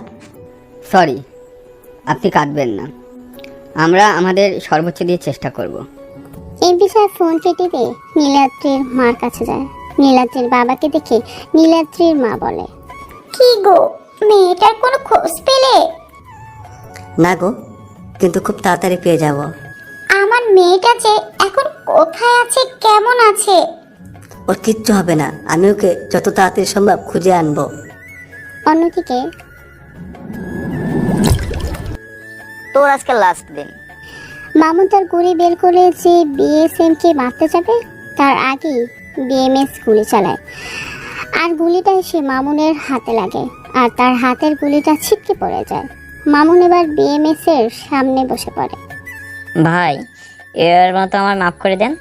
S5: সরি, আপনি কাঁদবেন না, আমরা আমাদের সর্বোচ্চ দিয়ে চেষ্টা করব।
S6: এমপি সাহেব ফোন কেটে দিয়ে নীলাদ্রির মার কাছে যায়। নীলাদ্রির বাবাকে দেখে নীলাদ্রির মা বলে,
S2: কি গো, মেয়েটার কোনো খোঁজ পেলে?
S3: না গো, কিন্তু খুব তাড়াতাড়ি পেয়ে যাব।
S2: আমার মেয়েটা যে এখন কোথায় আছে, কেমন আছে?
S3: ওর কিচ্ছু হবে না, আমি ওকে যত তাড়াতাড়ি সম্ভব খুঁজে আনবো।
S6: অন্যদিকে
S1: তোর আজকে লাস্ট দিন।
S6: মামুন তার গুলি বের করে যে বিএসএম কে মারতে যাবে তার আগেই বিএমএস গুলি চালায়, আর গুলিটা এসে মামুনের হাতে লাগে, আর তার হাতের গুলিটা ছিটকে পড়ে যায়। মামুন এবার বিএমএস এর সামনে বসে পড়ে।
S4: ভাই, এর মতো আমার মাফ করে দেন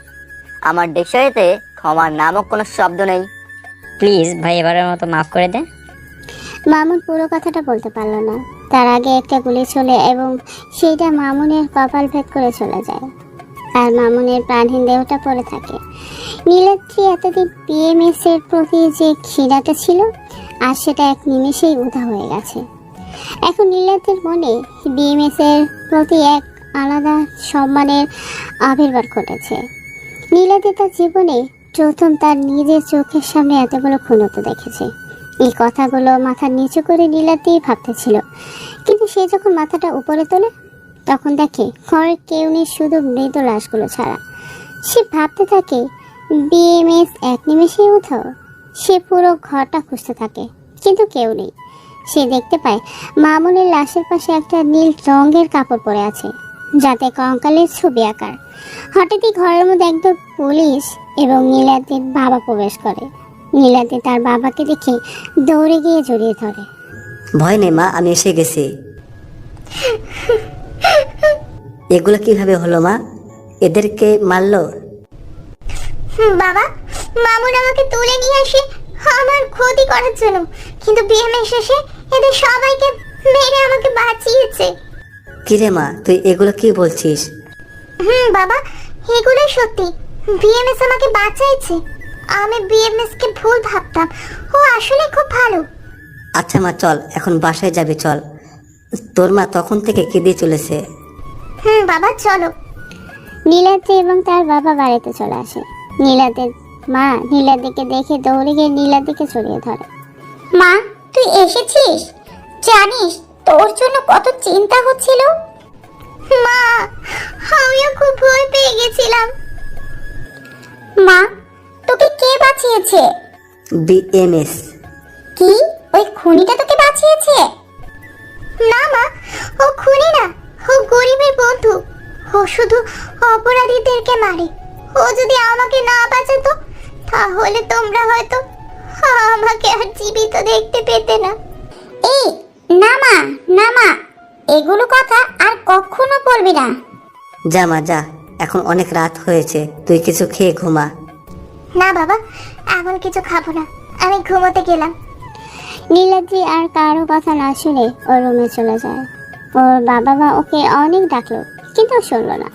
S1: আমার ডিকশনারিতে ক্ষমার নামক কোনো শব্দ নেই।
S4: প্লিজ ভাই, এবারের মতো মাফ করে দে।
S6: মামুন পুরো কথাটা বলতে পারল না। তার আগে একটা গুলি চলে এবং সেইটা মামুনের কপাল ভেদ করে চলে যায়, আর মামুনের প্রাণহীন দেহটা পড়ে থাকে। নীলাদ্রি এতদিন বিএমএস এর প্রতি যে ঘৃণাটা ছিল, আর সেটা এক নিমেষেই উধাও হয়ে গেছে। এখন নীলাদ্রির মনে বিএমএস এর প্রতি এক আলাদা সম্মানের আবির্ভাব ঘটেছে। নীলাদ্রি তার জীবনে প্রথম তার নিজের চোখের সামনে এতগুলো খুনতো দেখেছে। এই কথাগুলো মাথা নিচু করে নীলাদ্রি ভাবতেছিল, কিন্তু সে যখন মাথাটা উপরে তোলে তখন দেখে ঘরে কেউ নেই, শুধু মৃত লাশগুলো ছাড়া। সে ভাবতে থাকে বিএমএস এক নিমেষেই উধাও। সে পুরো ঘরটা খুঁজতে থাকে, কিন্তু কেউ নেই। সে দেখতে পায় মামুনের লাশের পাশে একটা নীল রঙের কাপড় পরে আছে, যাতে কঙ্কালের ছবি আঁকার। হঠাৎই ঘরের মধ্যে একদম পুলিশ এবং নীলাদ্রির বাবা প্রবেশ করে। নীলাদ্রি তার বাবাকে দেখে দৌড়ে গিয়ে জড়িয়ে ধরে।
S3: ভয় নেই মা, আমি এসে গেছি। এগুলো কিভাবে হলো মা? এদেরকে মারলো?
S2: বাবা, মামুন আমাকে তুলে নিয়ে আসে আমার ক্ষতি করার জন্য, কিন্তু বিএমএস এসে এদের সবাইকে মেরে আমাকে বাঁচিয়েছে।
S3: কিরে মা, তুই এগুলো কি বলছিস?
S2: বাবা, এগুলোই সত্যি। বিএমএস আমাকে বাঁচাইছে। আমি বিএমএস কে ভুল ভাবতাম, ও আসলে খুব ভালো।
S3: আচ্ছা মা, চল এখন বাসায় যাবে, চল। তোর মা তখন থেকে কেঁদে চলেছে।
S2: বাবা চলো।
S6: নীলাদ্রি এবং তার বাবা বাড়িতে চলে আসে। নীলাদ্রির মা নীলাদ্রিকে দেখে দৌড়ে গিয়ে নীলাদ্রিকে জড়িয়ে ধরে।
S2: মা, তুই এসেছিস? জানিস তোর জন্য কত চিন্তা হচ্ছিল। মা, আমিও খুব ভয় পেয়ে গেছিলাম। মা, তোকে কে বাঁচিয়েছে?
S3: বিএমএস।
S2: কি, ওই খুনিটা তোকে বাঁচিয়েছে? না মা, ও খুনি না, ও গরিবের বন্ধু। ও শুধু অপরাধীদেরকে মারে। ও যদি আমাকে না বাঁচাতো তাহলে তোমরা হয়তো আমাকে আর জীবিত দেখতে পেতে না। এই না মা, না মা, এগুলো কথা আর কখনো বলবি না।
S3: যা মা যা, এখন অনেক রাত হয়েছে, তুই কিছু খেয়ে ঘুমা।
S2: না বাবা, এমন কিছু খাবো না, আমি ঘুমোতে গেলাম।
S6: নীলাদ্রি আর কারো কথা না শুনে ওর রুমে চলে যায়। ওর বাবা মা ওকে অনেক ডাকলো, কিন্তু শুনল না।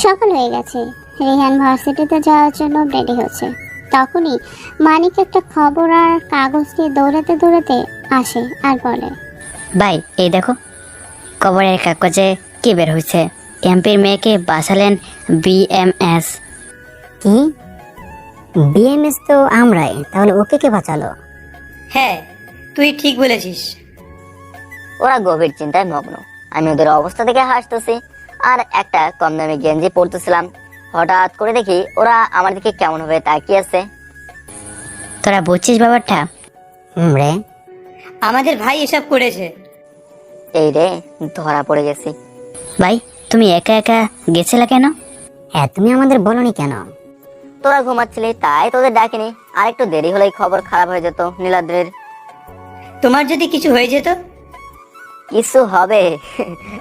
S6: সকাল হয়ে গেছে, রেহান ভার্সিটিতে যাওয়ার জন্য রেডি হচ্ছে। তখনই মানিক একটা খবর আর কাগজ নিয়ে দৌড়াতে দৌড়াতে আসে আর বলে,
S4: ভাই এই দেখো, খবরের কাগজে কি বের হয়েছে, এমপির মেয়েকে বাঁচালেন বিএমএস।
S5: কি? বিএমএস তো আমরাই, তাহলে ওকে কে বাঁচালো?
S7: হ্যাঁ, তুই ঠিক বলেছিস।
S1: ওরা গভীর চিন্তায় মগ্ন। আমি ওদের অবস্থা দেখে হাসতেছি আর একটা কম দামি গেঞ্জি পরতেছিলাম। হঠাৎ করে দেখি ওরা আমার দিকে কেমন ভাবে তাকিয়ে আছে।
S4: তোরা বুঝছিস ব্যাপারটা?
S5: রে,
S3: আমাদের ভাই এসব করেছে।
S1: এই রে, ধরা পড়ে গেছি।
S4: ভাই তুমি একা একা গেছিলে কেন?
S5: হ্যাঁ তুমি আমাদের বলনি কেন?
S1: তোরা ঘুমাচ্ছিলি তাই তোদের ডাকিনি। আর একটু দেরি হলেই খবর খারাপ হয়ে যেত নীলাদ্রির।
S3: তোমার যদি কিছু হয়ে যেত?
S1: কিছু হবে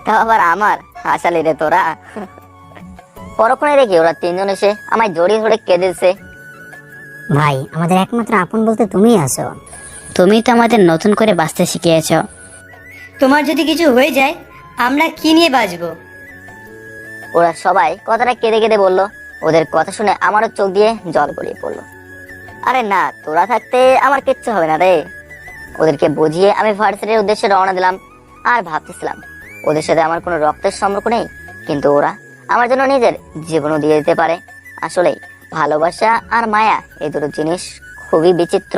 S1: তাও আবার আমার? হাসালি রে তোরা। পরক্ষণে দেখি ওরা তিনজন এসে আমায় জড়িয়ে ধরে কেঁদেছে।
S5: ভাই, আমাদের একমাত্র আপন বলতে তুমিই আছো।
S4: তুমি তো আমাদের নতুন করে বাঁচতে শিখিয়েছো।
S3: তোমার যদি কিছু হয়ে যায় আমরা কি নিয়ে বাঁচবো?
S1: ওরা সবাই কথাটা কেঁদে কেঁদে বলল। ওদের কথা শুনে আমারও চোখ দিয়ে জল গড়িয়ে পড়লো। আরে না, তোরা থাকতে আমার কিচ্ছু হবে না রে। ওদেরকে বুঝিয়ে আমি ভার্সিটির উদ্দেশ্যে রওনা দিলাম। আর ভাবতেছিলাম ওদের সাথে আমার কোনো রক্তের সম্পর্ক নেই, কিন্তু ওরা আমার জন্য নিজের জীবনও দিয়ে দিতে পারে। আসলে ভালোবাসা আর মায়া এই দুটো জিনিস খুবই বিচিত্র।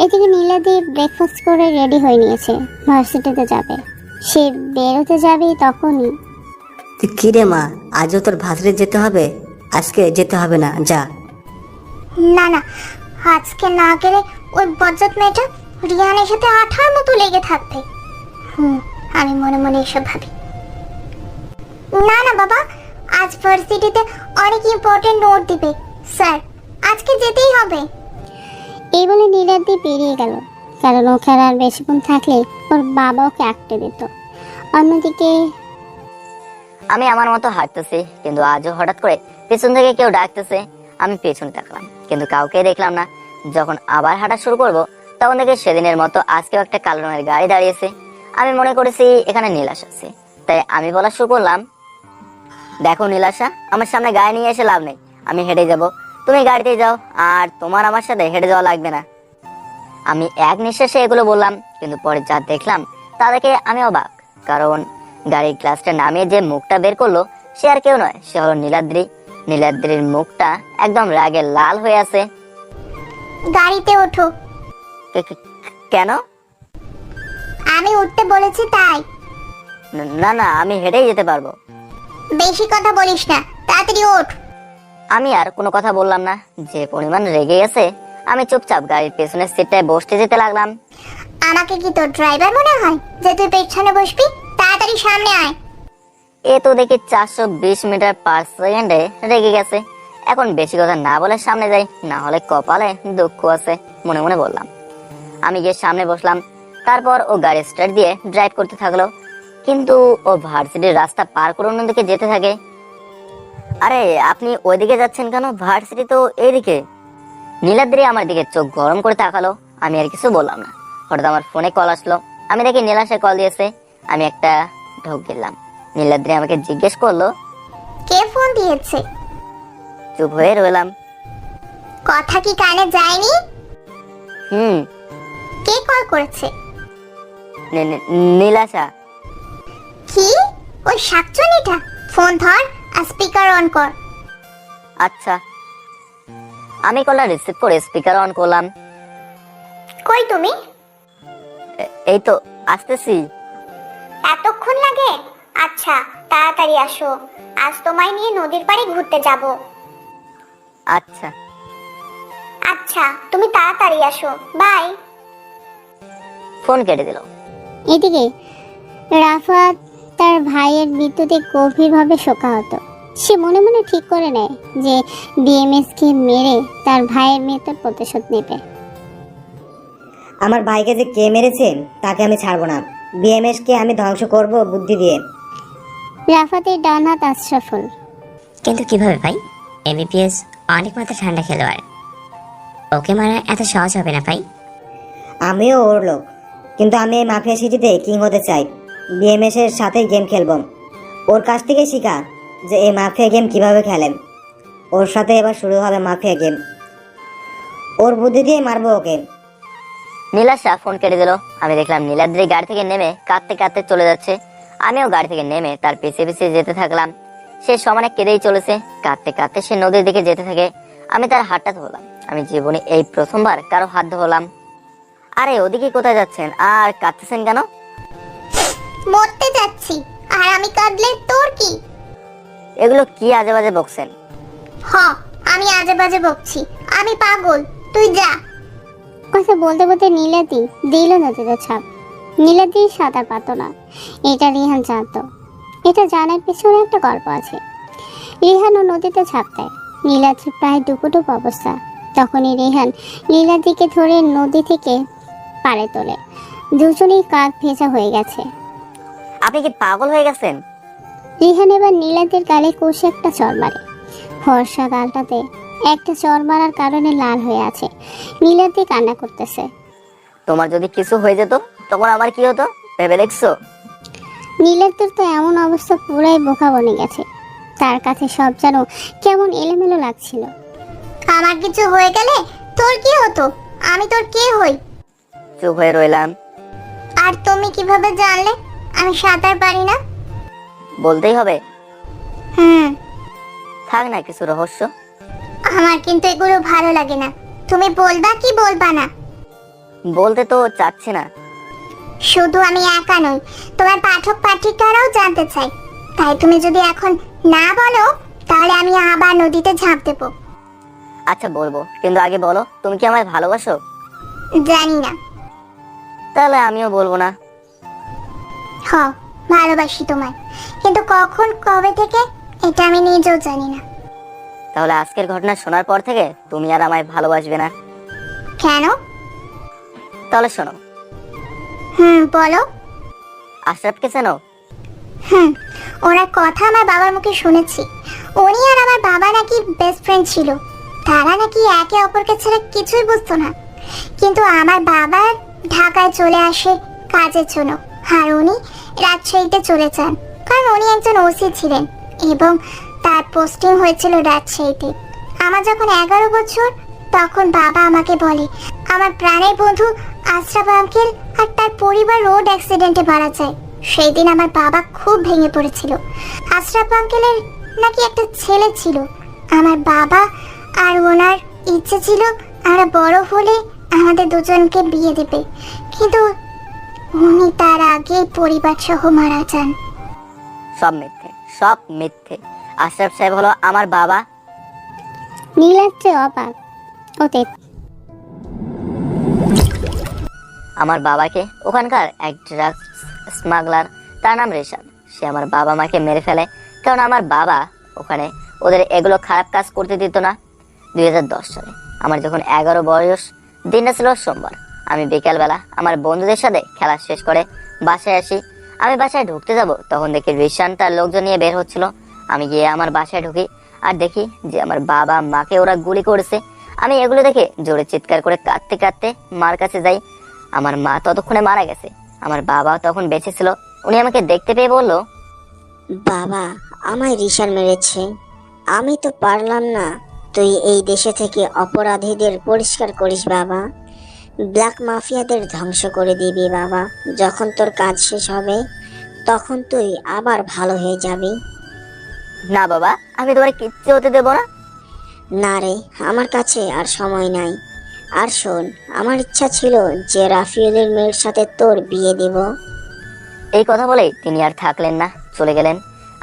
S6: এদিকে নীলাদি ব্রেকফাস্ট করে রেডি হয়ে নিয়েছে, ভার্সিটিতে যাবে। সে বেরোতে যাবে তখনই
S5: তুই কি রে মা, আজও তোর ভাসরে যেতে হবে? আজকে যেতে হবে না, যা।
S2: না না, আজকে না গেলে ওই বজ্জাত মেয়েটা রিয়ানের সাথে আঠার মতো লেগে থাকবে। আমি মনে মনে এসব ভাবি। না না বাবা, আজ ভার্সিটিতে অনেক ইম্পর্টেন্ট নোট দিবে স্যার, আজকে যেতেই হবে।
S6: এই বলে নীলাদি বেরিয়ে গেল, কারণ ওখানে আর বেশিক্ষণ থাকলে ওর বাবা ওকে আটকে দিত। অন্যদিকে
S1: আমি আমার মতো হাঁটতেছি, কিন্তু আজও হঠাৎ করে পেছন থেকে কেউ ডাকতেছে। আমি পেছনে তাকালাম, কিন্তু কাউকে দেখলাম না। যখন আবার হাঁটা শুরু করব, তখন দেখি সেদিনের মতো আজকেও একটা কালো রঙের গাড়ি দাঁড়িয়েছে। আমি মনে করেছি এখানে নীলাশ আছে, তাই আমি বলা শুরু করলাম, দেখো নীলাশা, আমার সামনে গাড়ি নিয়ে এসে লাভ নেই। আমি হেঁটে যাব, তুমি গাড়িতে যাও, আর তোমার আমার সাথে হেঁটে যাওয়া লাগবে না। আমি এক নিঃশ্বাসে এগুলো বললাম, কিন্তু পরে যা দেখলাম তা দেখে আমি অবাক। কারণ গাড়ির গ্লাসটা নামিয়ে যে মুখটা বের করলো সে আর কেউ নয়, সে হলো নীলাদ্রি। নীলাদ্রির মুখটা একদম রাগে লাল হয়ে আছে।
S2: গাড়িতে ওঠো।
S1: কেন?
S2: আমি উঠতে বলেছি তাই।
S1: না না, আমি হেঁটেই যেতে পারবো।
S2: বেশি কথা বলিস না, তাড়াতাড়ি ওঠ।
S1: আমি আর কোনো কথা বললাম না। যে পরিমাণ রেগে গেছে, আমি চুপচাপ গাড়ির পেছনের সিটটায় বসতে যেতে লাগলাম।
S2: আমাকে কি তোর ড্রাইভার মনে হয় যে তুই পেছনে বসবি? তাড়াতাড়ি সামনে আয়।
S1: এ তো দেখি 420 মিটার পার সেকেন্ডে রেগে গেছে। এখন বেশি কথা না বলে সামনে যাই, না হলে কপালে দুঃখ আছে, মনে মনে বললাম। আমি গিয়ে সামনে বসলাম। তারপর ও গাড়ি স্টার্ট দিয়ে ড্রাইভ করতে থাকলো, কিন্তু ও ভার্সিটির রাস্তা পার করে অন্যদিকে যেতে থাকে। আরে আপনি ওইদিকে যাচ্ছেন কেন? ভার্সিটি তো এইদিকে। নীলাদ্রি আমার দিকে চোখ গরম করে তাকালো। আমি আর কিছু বললাম না। হঠাৎ আমার ফোনে কল আসলো। আমি দেখি নীলাশা কল দিয়েছে। আমি একটা ঢোক গেলাম। নীলাদ্রি আমাকে জিজ্ঞেস করলো,
S2: কে ফোন দিয়েছে?
S1: চুপ হয়ে রইলাম।
S2: কথা কি কানে যায়নি?
S1: হুম।
S2: কে কল করেছে?
S1: নীলাশা।
S2: কি? ওই শাকচুনিটা? ফোন ধর আর স্পিকার অন কর।
S1: আচ্ছা। আমি কলটা রিসিভ করে স্পিকার অন করলাম।
S2: কই তুমি?
S1: এই তো আসতেছি।
S2: এতক্ষণ লাগে? আচ্ছা তাড়াতাড়ি আসো, আজ তোমায় নিয়ে নদীর পাড়ে ঘুরতে যাব।
S1: আচ্ছা।
S2: আচ্ছা তুমি তাড়াতাড়ি আসো, বাই।
S1: ফোন কেটে দিল।
S6: এদিকে রাফাত তার ভাইয়ের মৃত্যুতে গভীরভাবে শোকাহত। সে মনে মনে ঠিক করে নেয় যে বিএমএস কে মেরে তার ভাইয়ের মৃত্যুর প্রতিশোধ নেবে।
S3: আমার ভাইকে যে কে মেরেছে তাকে আমি ছাড়বো না। বিএমএস কে আমি ধ্বংস করব বুদ্ধি দিয়ে।
S6: রাফাতের ডান হাত আশরাফুল।
S8: কিন্তু কিভাবে ভাই? এমবিপিএস অনেক মাত্রা ঠান্ডা খেলোয়াড়, ওকে মারা এত সহজ হবে না ভাই।
S3: আমিও ওর লোক, কিন্তু আমি এই মাফিয়া সিটিতে কিং হতে চাই। বিএমএস এর সাথে গেম খেলবো। ওর কাছ থেকে শিখা যে এই মাফিয়া গেম কিভাবে খেলেন। ওর সাথে এবার শুরু হবে মাফিয়া গেম। ওর বুদ্ধি দিয়ে মারবো ওকে।
S1: নীলাশা ফোন কেটে দিল। আমি দেখলাম নীলাদ্রি গাড়ি থেকে নেমে কাঁদতে কাঁদতে চলে যাচ্ছে। আমিও গাড়ি থেকে নেমে তার পিছিয়ে পিছিয়ে যেতে থাকলাম। সে সমানে কেঁদেই চলেছে। কাঁদতে কাঁদতে সে নদীর দিকে যেতে থাকে। আমি তার হাতটা ধরলাম। আমি জীবনে এই প্রথমবার কারো হাত ধরলাম। আরে ওদিকে কোথায় যাচ্ছেন আর কাঁদতেছেন কেন?
S2: মরতে যাচ্ছি, আর আমি কাঁদলে তোর কি?
S1: এগুলো কি আজে বাজে বকছেন?
S2: হ, আমি আজে বাজে বকছি, আমি পাগল, তুই যা।
S6: কথা বলতে বলতে নীলাদি দিল নদীতে ছাপ। নীলাদি সাঁতার পারত না, এটা রিহান জানতো। এটা জানার পিছনে একটা গল্প আছে। রিহানও নদীতে ছাপ দেয়। নীলাদ্রির প্রায় ডুবুডুব অবস্থা। তখনই রিহান নীলাদ্রিকে ধরে নদী থেকে পাড়ে তোলে। দুজনেই কাক ভেজা হয়ে গেছে।
S1: আপনি কি পাগল হয়ে গেছেন?
S6: রিহান এবার নীলাদ্রির গালে কষে একটা চর মারে। ফর্সা গালটাতে একটা চর মারার কারণে লাল হয়ে আছে। নীলাদ্রি কান্না করতেছে।
S1: তোমার যদি কিছু হয়ে যেত তখন আমার কি হতো ভেবে দেখছো?
S6: নীলাদ্রির তো এমন অবস্থা, পুরাই বোকা বনে গেছে। তার কাছে সব যেন কেমন এলোমেলো লাগছিল।
S2: আমার কিছু হয়ে গেলে তোর কি হতো? আমি তোর কে হই?
S1: চুপ হয়ে রইলাম।
S2: আর তুমি কিভাবে জানলে আমি সাঁতার পারি না?
S1: বলতেই হবে?
S2: হুম,
S1: থাক না কিছু রহস্য।
S2: আমার কিন্তু এগুলো ভালো লাগে না। তুমি বলবা কি বলবা না?
S1: বলতে তো চাচ্ছি না।
S2: শুধু আমি একা নই, তোমার পাঠক পাঠিকারাও জানতে চাই। তাই তুমি যদি এখন না বলো তাহলে আমি আবার নদীতে ঝাঁপ দেবো।
S1: আচ্ছা বলবো, কিন্তু আগে বলো তুমি কি আমায় ভালোবাসো?
S2: জানি না।
S1: তাহলে আমিও বলবো না।
S2: হ, ভালোবাসি তোমায়, কিন্তু কখন কবে থেকে এটা আমি নিজেও জানি না।
S1: তাহলে আজকের ঘটনা শোনার পর থেকে তুমি আর আমায় ভালোবাসবে না?
S2: কেন?
S1: তাহলে শোনো।
S2: বলো।
S1: আশরাফকে চেনো?
S2: ওনার কথা আমার বাবার মুখে শুনেছি। উনি আর আমার বাবা নাকি বেস্ট ফ্রেন্ড ছিল। তারা নাকি একে অপরকে ছাড়া কিছুই বুঝতো না। কিন্তু আমার বাবা ঢাকায় চলে আসে কাজের জন্য, আর উনি রাজশাহীতে চলে যান, কারণ উনি একজন ওসি ছিলেন এবং তার পোস্টিং হয়েছিল রাজশাহীতে। আমার যখন 11 বছর, তখন বাবা আমাকে বলে আমার প্রাণের বন্ধু আশরাফ আঙ্কেল আর তার পরিবার রোড অ্যাক্সিডেন্টে মারা যায়। সেই দিন আমার বাবা খুব ভেঙে পড়েছিল। আশরাফ আঙ্কেলের নাকি একটা ছেলে ছিল। আমার বাবা আর ওনার ইচ্ছে ছিল আমরা বড় হলে আমাদের দুজনকে বিয়ে দেবে, কিন্তু উনি তার আগে পরিবার সহ মারা যান।
S1: সব মিথ্যে, সব মিথ্যে। আশরাফ সাহেব হলো আমার বাবা।
S6: নীলাদ্রি অবাক। ওতে
S1: আমার বাবাকে ওখানকার এক ড্রাগস স্মাগলার, তার নাম রেশাদ, সে আমার বাবা মাকে মেরে ফেলে, কারণ আমার বাবা ওখানে ওদের এগুলো খারাপ কাজ করতে দিত না। 2010 সালে আমার যখন 11 বয়স, দিনটা ছিল সোমবার। আমি বিকালবেলা আমার বন্ধুদের সাথে খেলা শেষ করে বাসায় আসি। আমি বাসায় ঢুকতে যাব, তখন দেখি রিশান তার লোকজন নিয়ে বের হচ্ছিল। আমি গিয়ে আমার বাসায় ঢুকি আর দেখি যে আমার বাবা মাকে ওরা গুলি করেছে। আমি এগুলো দেখে জোরে চিৎকার করে কাঁদতে কাঁদতে মার কাছে যাই। আমার মা ততক্ষণে মারা গেছে, আমার বাবা তখন বেঁচে ছিল। উনি আমাকে দেখতে পেয়ে বলল,
S9: বাবা, আমায় রিশান মেরেছে, আমি তো পারলাম না। তুই এই দেশে থেকে অপরাধীদের পরিষ্কার করিস বাবা, ব্ল্যাক মাফিয়াদের ধ্বংস করে দিবি বাবা। যখন তোর কাজ শেষ হবে তখন তুই আবার ভালো হয়ে যাবি।
S1: না বাবা, আমি তোমার কিচ্ছু হতে দেবো না।
S9: না রে, আমার কাছে আর সময় নাই। আর শোন, আমার ইচ্ছা ছিল যে রাফিউলের মেয়ের সাথে তোর বিয়ে দেব।
S1: এই কথা বলেই তিনি আর থাকলেন না, চলে গেলেন।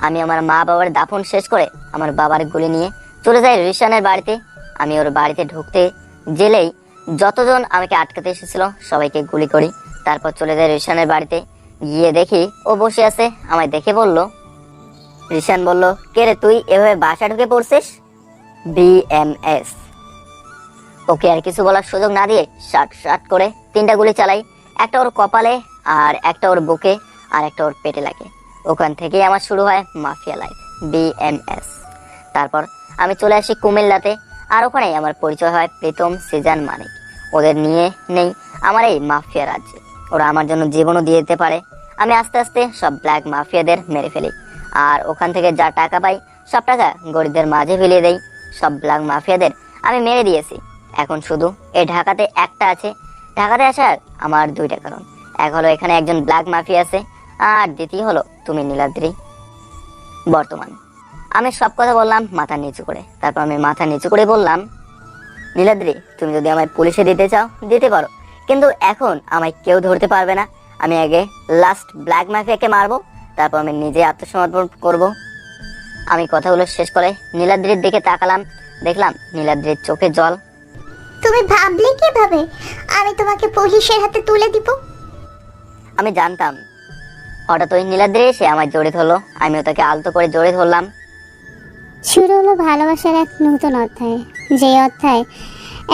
S1: আমি আমার মা বাবার দাফন শেষ করে আমার বাবার গুলি নিয়ে চলে যাই রিশানের বাড়িতে। আমি ওর বাড়িতে ঢুকতে জেলেই যতজন আমাকে আটকাতে এসেছিল সবাইকে গুলি করি। তারপর চলে যাই রিশানের বাড়িতে। গিয়ে দেখি ও বসে আছে। আমায় দেখে বলল, রিশান বলল, কে রে তুই এভাবে বাসা ঢুকে পড়ছিস? BMS। ওকে আর কিছু বলার সুযোগ না দিয়ে শাট শাট করে 3টা গুলি চালাই। একটা ওর কপালে, আর একটা ওর বুকে, আর একটা ওর পেটে লাগে। ওখান থেকেই আমার শুরু হয় মাফিয়া লাইফ, BMS। তারপর আমি চলে আসি কুমিল্লাতে, আর ওখানেই আমার পরিচয় হয় প্রীতম, সিজান, মানিক। ওদের নিয়ে নেই আমার এই মাফিয়া রাজ্যে। ওরা আমার জন্য জীবনও দিয়ে দিতে পারে। আমি আস্তে আস্তে সব ব্ল্যাক মাফিয়াদের মেরে ফেলি, আর ওখান থেকে যা টাকা পাই সব টাকা গরিবদের মাঝে ফেলিয়ে দেই। সব ব্ল্যাক মাফিয়াদের আমি মেরে দিয়েছি। এখন শুধু এই ঢাকাতে একটা আছে। ঢাকাতে আসার আমার 2টা কারণ। এক হলো এখানে একজন ব্ল্যাক মাফিয়া আছে, আর দ্বিতীয় হলো তুমি নীলাদ্রি। বর্তমান আমি সব কথা বললাম মাথা নিচু করে। তারপর আমি মাথা নিচু করে বললাম, নীলাদ্রি তুমি যদি আমায় পুলিশে দিতে চাও দিতে পারো, কিন্তু এখন আমায় কেউ ধরতে পারবে না। আমি আগে লাস্ট ব্ল্যাক মাফিয়াকে মারবো, তারপর আমি নিজে আত্মসমর্পণ করব। আমি কথাগুলো শেষ করে নীলাদ্রির দিকে তাকালাম, দেখলাম নীলাদ্রির চোখে জল।
S2: তুমি ভাবলে কিভাবে আমি তোমাকে পুলিশের হাতে তুলে দিব?
S1: আমি জানতাম। হঠাৎ ওই নীলাদ্রি এসে আমার জড়িয়ে ধরলো, আমিও তাকে আলতো করে জড়িয়ে ধরলাম।
S6: শুরু হলো ভালোবাসার এক নতুন অধ্যায়, যে অধ্যায়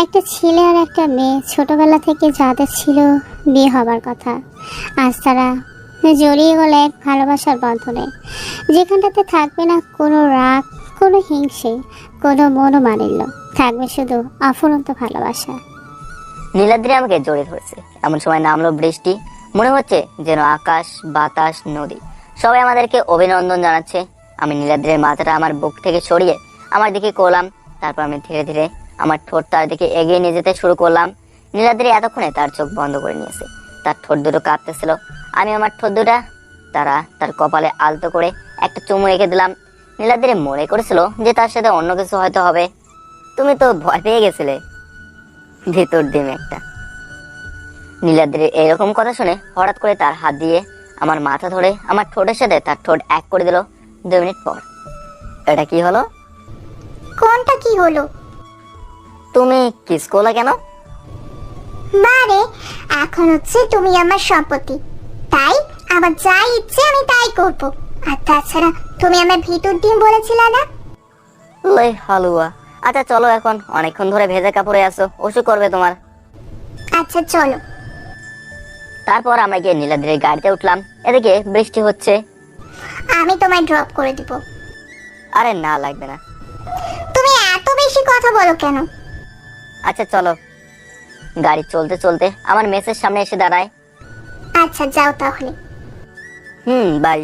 S6: একটা ছেলে আর একটা মেয়ে ছোটবেলা থেকে যাদের ছিল বিয়ে হবার কথা, আজ তারা জড়িয়ে গেল এক ভালোবাসার বন্ধনে, যেখানটাতে থাকবে না কোনো রাগ, কোনো হিংসে, কোনো মনোমালিন্য, থাকবে শুধু অফুরন্ত ভালোবাসা।
S1: নীলাদ্রি আমাকে জড়িয়ে ধরেছে, এমন সময় নামলো বৃষ্টি। মনে হচ্ছে যেন আকাশ, বাতাস, নদী সবাই আমাদেরকে অভিনন্দন জানাচ্ছে। আমি নীলাদ্রির মাথাটা আমার বুক থেকে সরিয়ে আমার দিকে করলাম, তারপর আমি ধীরে ধীরে আমার ঠোঁট তার দিকে এগিয়ে নিয়ে যেতে শুরু করলাম। নীলাদ্রি এতক্ষণে তার চোখ বন্ধ করে নিয়েছে, তার ঠোঁট দুটো কাঁপতেছিল। আমি আমার ঠোঁট দুটা তার কপালে আলতো করে একটা চুমু এঁকে দিলাম। নীলাদ্রি মনে করেছিল যে তার সাথে অন্য কিছু হয়তো হবে। তুমি তো ভয় পেয়ে গেছিলে ভিতর ডিম একটা। নীলাদ্রির এরকম কথা শুনে হঠাৎ করে তার হাত দিয়ে আমার মাথা ধরে আমার ঠোঁটের সাথে তার ঠোঁট এক করে দিল। 2 মিনিট পর এটা কি হলো?
S2: কোনটা কি হলো?
S1: তুমি কিস করলে কেন?
S2: বারে, এখন হচ্ছে তুমি আমার সম্পত্তি, তাই আমার যা ইচ্ছে আমি তাই করব। আর তাছাড়া তুমি আমার ভিতর ডিম বলেছিলে না?
S1: লে হালুয়া। আচ্ছা চলো, এখন অনেকক্ষণ ধরে ভেজা কাপড়ে আছো, ওষুধ করবে তোমার।
S2: আচ্ছা চলো।
S1: তারপর আমরা গিয়ে নীলাদ্রির গাড়িতে উঠলাম। এদিকে বৃষ্টি হচ্ছে।
S2: আমি তোমায় ড্রপ করে দিব।
S1: আরে না, লাগবে না।
S2: তুমি এত বেশি কথা বলো কেন?
S1: আচ্ছা চলো। গাড়ি চলতে চলতে আমার মেসের সামনে এসে দাঁড়ায়।
S2: আচ্ছা যাও তাহলে।
S1: বাই।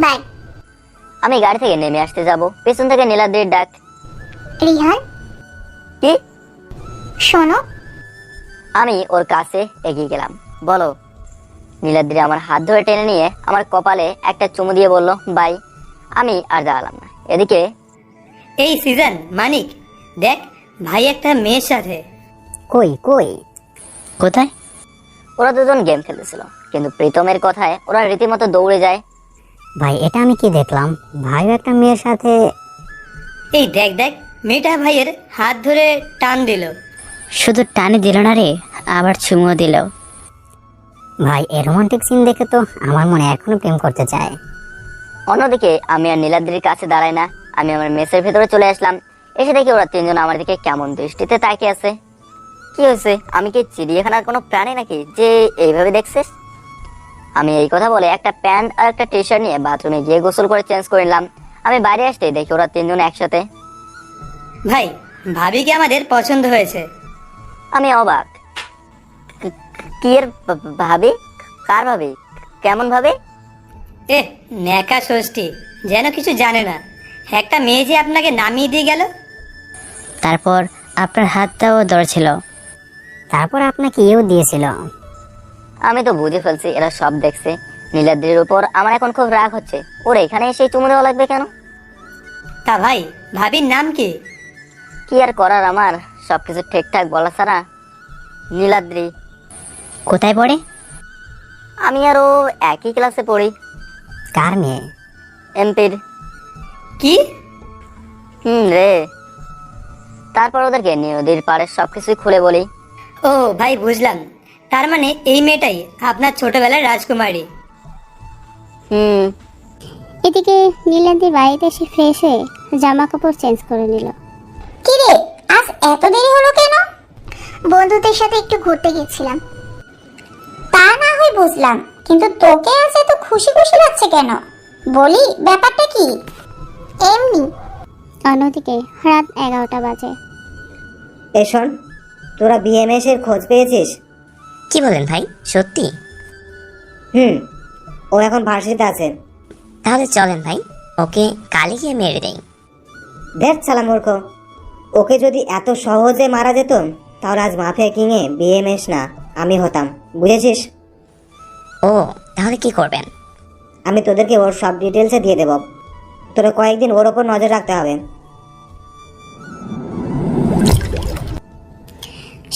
S2: বাই।
S1: আমি গাড়ি থেকে নেমে আসতে যাব, পেছন থেকে নীলাদ্রির ডাক।
S2: রিহান,
S1: কি?
S2: শোনো।
S1: আমি ওর কাছে এগিয়ে গেলাম। বলো। নীলাদ্রি আমার হাত ধরে টেনে নিয়ে আমার কপালে একটা চুমু দিয়ে বলল, বাই। আমি আর দাঁড়ালাম না। এদিকে
S3: এই সিজন মানিক, দেখ ভাই একটা মেয়ের সাথে।
S5: কই কই?
S4: কোথায়?
S1: ওরা দুজন গেম খেলতেছিল, কিন্তু প্রীতমের কথায় ওরা রীতিমতো দৌড়ে যায়।
S5: ভাই এটা আমি কি দেখলাম? ভাই একটা মেয়ের সাথে।
S3: এই দেখ দেখ, মেয়েটা ভাইয়ের হাত ধরে টান দিল।
S4: শুধু টানে দিল না রে, আবার চুমুও দিল।
S5: ভাই এই রোমান্টিক সিন দেখে তো আমার মনে এখনো প্রেম করতে চায়।
S1: অন্যদিকে আমি আর নীলাদ্রির কাছে দাঁড়াই না, আমি আমার মেসের ভেতরে চলে আসলাম। এসে দেখি ওরা তিনজন আমার দিকে কেমন দৃষ্টিতে তাকিয়ে আছে। কি হয়েছে? আমি কি চিড়িয়াখানার কোনো প্রাণী নাকি যে এইভাবে দেখছিস? আমি এই কথা বলে একটা প্যান্ট আর একটা টি শার্ট নিয়ে বাথরুমে গিয়ে গোসল করে চেঞ্জ করে নিলাম। আমি বাইরে আসতেই দেখি ওরা তিনজন একসাথে।
S3: ভাই ভাবিকে আমাদের পছন্দ হয়েছে।
S1: আমি অবাক। কি এর ভাবি? কার ভাবি? কেমন ভাবে?
S3: এ ন্যাকা ষষ্ঠী, যেন কিছু জানে না। একটা মেয়ে যে আপনাকে নামিয়ে দিয়ে গেল।
S4: তারপর আপনার হাতটাও ধরেছিল।
S5: তারপর আপনাকে ইয়েও দিয়েছিল।
S1: আমি তো বুঝে ফেলছি এরা সব দেখছে। নীলাদ্রির উপর আমার এখন খুব রাগ হচ্ছে। ওর এখানে এসে চুমু দেওয়া লাগবে কেন?
S3: তা ভাই ভাবির নাম কি?
S1: কি আর করার, আমার সবকিছু ঠিকঠাক বলা ছাড়া। নীলাদ্রি।
S4: কোথায় পড়ে?
S1: আমি আর ও একই ক্লাসে পড়ি।
S5: কার মেয়ে?
S1: এমপির।
S3: কি?
S1: রে। তারপর ওদেরকে নদীর পাড়ে সবকিছুই খুলে বলি।
S3: ও ভাই বুঝলাম, তার মানে এই মেয়েটাই আপনার ছোটবেলার রাজকুমারী।
S6: এদিকে নীলাদ্রি বাড়িতে এসে ফ্রেশ হয়ে জামা কাপড় চেঞ্জ করে নিল।
S2: কি রে, আজ এত দেরি হলো কেন? বন্ধুদের সাথে একটু ঘুরতে গেছিলাম। তা না হয় বুঝলাম, কিন্তু তোকে আজ এত খুশি খুশি লাগছে কেন? বলি ব্যাপারটা কি? এমনি।
S6: অন্যদিকে রাত 11টা বাজে।
S3: এ শোন, তোরা বিএমএস এর খোঁজ পেয়েছিস?
S8: কি বলেন ভাই, সত্যি?
S3: ও এখন ভার্সিটিতে আছে।
S8: তাহলে চলেন ভাই, ওকে কালই গিয়ে মেরে দেই।
S3: দেখ সালাম মূর্খ, ওকে যদি এত সহজে মারা যেত তাহলে আজ মাফিয়া কিং এ বিএমএস না আমি হতাম, বুঝেছিস?
S8: ও তাহলে কি করবেন?
S3: আমি তোদেরকে ওর সব ডিটেলসে দিয়ে দেব। তোরা কয়েকদিন ওর ওপর নজর রাখতে হবে।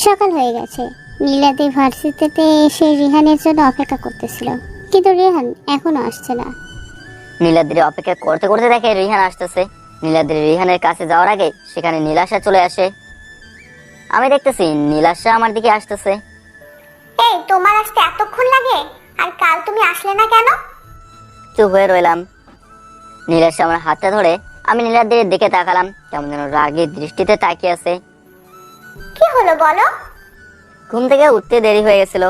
S6: সকাল হয়ে গেছে। নীলাদ্রি ভার্সিটিতে এসে রিহানের জন্য অপেক্ষা করতেছিল, কিন্তু রিহান এখনো আসছে না।
S1: নীলাদ্রি অপেক্ষা করতে করতে দেখে রিহান আসতেছে। নীলাদ্রি রিহানের কাছে যাওয়ার আগে সেখানে নীলাশা চলে আসে। আমি দেখতেছি নীলাশা আমার দিকে আসতেছে।
S2: এই তোমার আসতে এতক্ষণ লাগে, আর কাল তুমি আসলে না কেন?
S1: চুপ হয়ে রইলাম। নীলাশা আমার হাতটা ধরে আমি নীলাদ্রির দিকে তাকালাম, কেমন যেন রাগের দৃষ্টিতে তাকিয়ে আছে।
S2: কি হলো বলো?
S1: ঘুম থেকে উঠতে দেরি হয়ে গেছিল।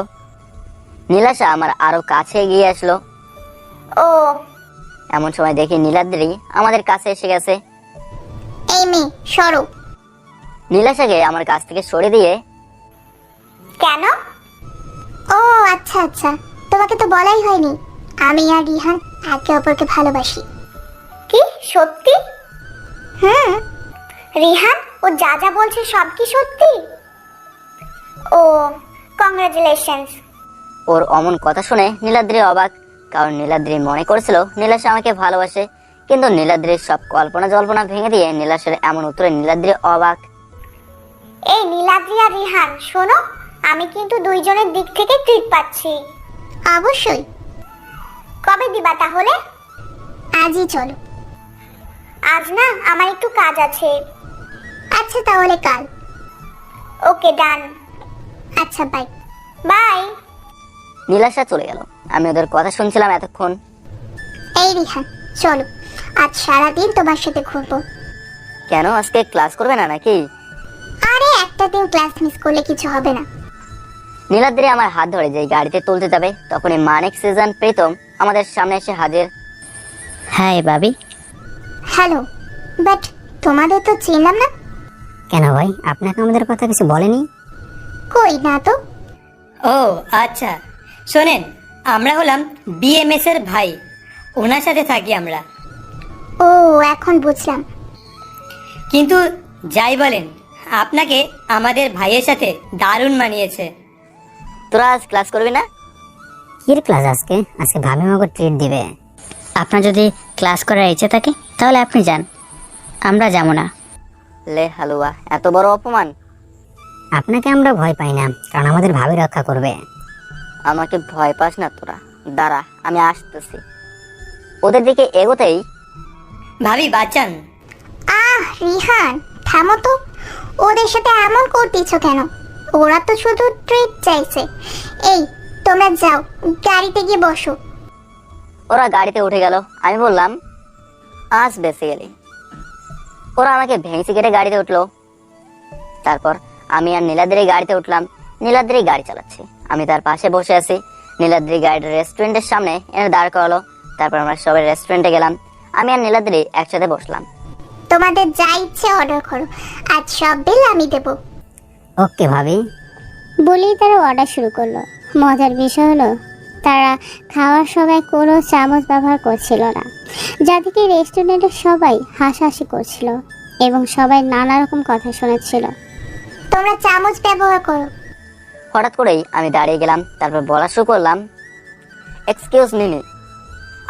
S1: নীলাশা আমার আরো কাছে এগিয়ে আসলো।
S2: ও
S1: এমন সময় দেখি নীলাদ্রি আমাদের কাছে এসে গেছে।
S2: এই মেয়ে সরো।
S1: নীলাশাকে আমার কাছ থেকে সরে দিয়ে,
S2: কেন? ও আচ্ছা আচ্ছা, তোমাকে তো বলাই হয়নি আমি আর রিহান একে অপরকে ভালোবাসি। কি সত্যি? রিহান ও যা যা বলছে সব কি সত্যি? ও কংগ্রাচুলেশনস।
S1: ওর অমন কথা শুনে নীলাদ্রি অবাক, কারণ নীলাদ্রি মনে করেছিল নীলাশা আমাকে ভালোবাসে, কিন্তু নীলাদ্রির সব কল্পনা জল্পনা ভেঙে দিয়ে নীলাশার এমন উত্তরে নীলাদ্রি অবাক।
S2: এই নীলাদ্রি আর রিহান শোনো, আমি কিন্তু দুইজনের দিক থেকে ট্রিট পাচ্ছি। অবশ্যই। কবে দিবা তাহলে? আজই চলো। আজ না, আমার একটু কাজ আছে। আচ্ছা তাহলে কাল। ওকে ডান। আচ্ছা বাই। বাই।
S1: নীলাশা চলে গেল। আমি ওদের কথা শুনছিলাম এতক্ষণ।
S2: এই রিহান চলো, আজ সারাদিন তোমার সাথে ঘুরবো।
S1: কেন, আজকে ক্লাস করবে না নাকি?
S2: আরে একটা দিন ক্লাস মিস করলে কিছু হবে না।
S1: নীলাদ্রি আমার হাত ধরে যে গাড়িতে তুলতে যাবে, তখনই মানিক, সিজন, প্রীতম আমাদের সামনে এসে হাজির।
S8: হাই ভাবি।
S2: হ্যালো, বাট তোমাদের তো চিনলাম না।
S8: কেন ভাই, আপনাকে আমাদের কথা কিছু বলেনি?
S2: কই না তো।
S3: ও আচ্ছা, শোনেন, আমরা হলাম বিএমএস এর ভাই, ওনার সাথে থাকি আমরা।
S2: ও এখন বুঝলাম।
S3: কিন্তু যাই বলেন, আপনাকে আমাদের ভাইয়ের সাথে দারুণ মানিয়েছে।
S1: তোরা আজ ক্লাস করবি না?
S8: কির ক্লাস আজকে? আজকে ভাবি আমাকে ট্রিট দিবে। আপনার যদি ক্লাস করার ইচ্ছে থাকে তাহলে আপনি যান, আমরা যাবো না।
S1: লে হালুয়া, এত বড় অপমান!
S8: আপনাকে আমরা ভয় পাই না, কারণ আমাদের ভাবি রক্ষা করবে।
S1: আমাকে ভয় পাস না তোরা, দাঁড়া আমি আসতেছি। ওদের দিকে এগোতেই
S3: ভাবি বাঁচান।
S2: রিহান থামো তো, ওদের সাথে এমন করতেছো কেন? ওরা তো শুধু ট্রিট চাইছে। এই তোমরা যাও, গাড়িতে গিয়ে বসো।
S1: ওরা গাড়িতে উঠে গেল। আমি বললাম, আজ বেঁচে গেলি। ওরা আমাকে ভেঙচি কেটে গাড়িতে উঠলো। তারপর আমি আর নীলাদ্রি গাড়িতে উঠলাম। নীলাদ্রি গাড়ি চালাচ্ছে, আমি তার পাশে বসে আছি। নীলাদ্রি গাড়ির রেস্টুরেন্টের সামনে এনে দাঁড় করালো। তারপর আমরা সবাই রেস্টুরেন্টে গেলাম। আমি আর নীলাদ্রি একসাথে বসলাম।
S2: তোমাদের যা ইচ্ছে অর্ডার করো, আজ সব বিল আমি দেবো।
S8: ওকে ভাবি।
S6: বলেই তারা অর্ডার শুরু করলো। মজার বিষয় হলো তারা খাওয়ার সময় কোনো চামচ ব্যবহার করছিল না, যা থেকে রেস্টুরেন্টের সবাই হাসাহাসি করছিল এবং সবাই নানা রকম কথা শোনাচ্ছিল।
S2: তোমরা চামচ ব্যবহার করো।
S1: হঠাৎ করেই আমি দাঁড়িয়ে গেলাম। তারপর বলা শুরু করলাম, এক্সকিউজ মি,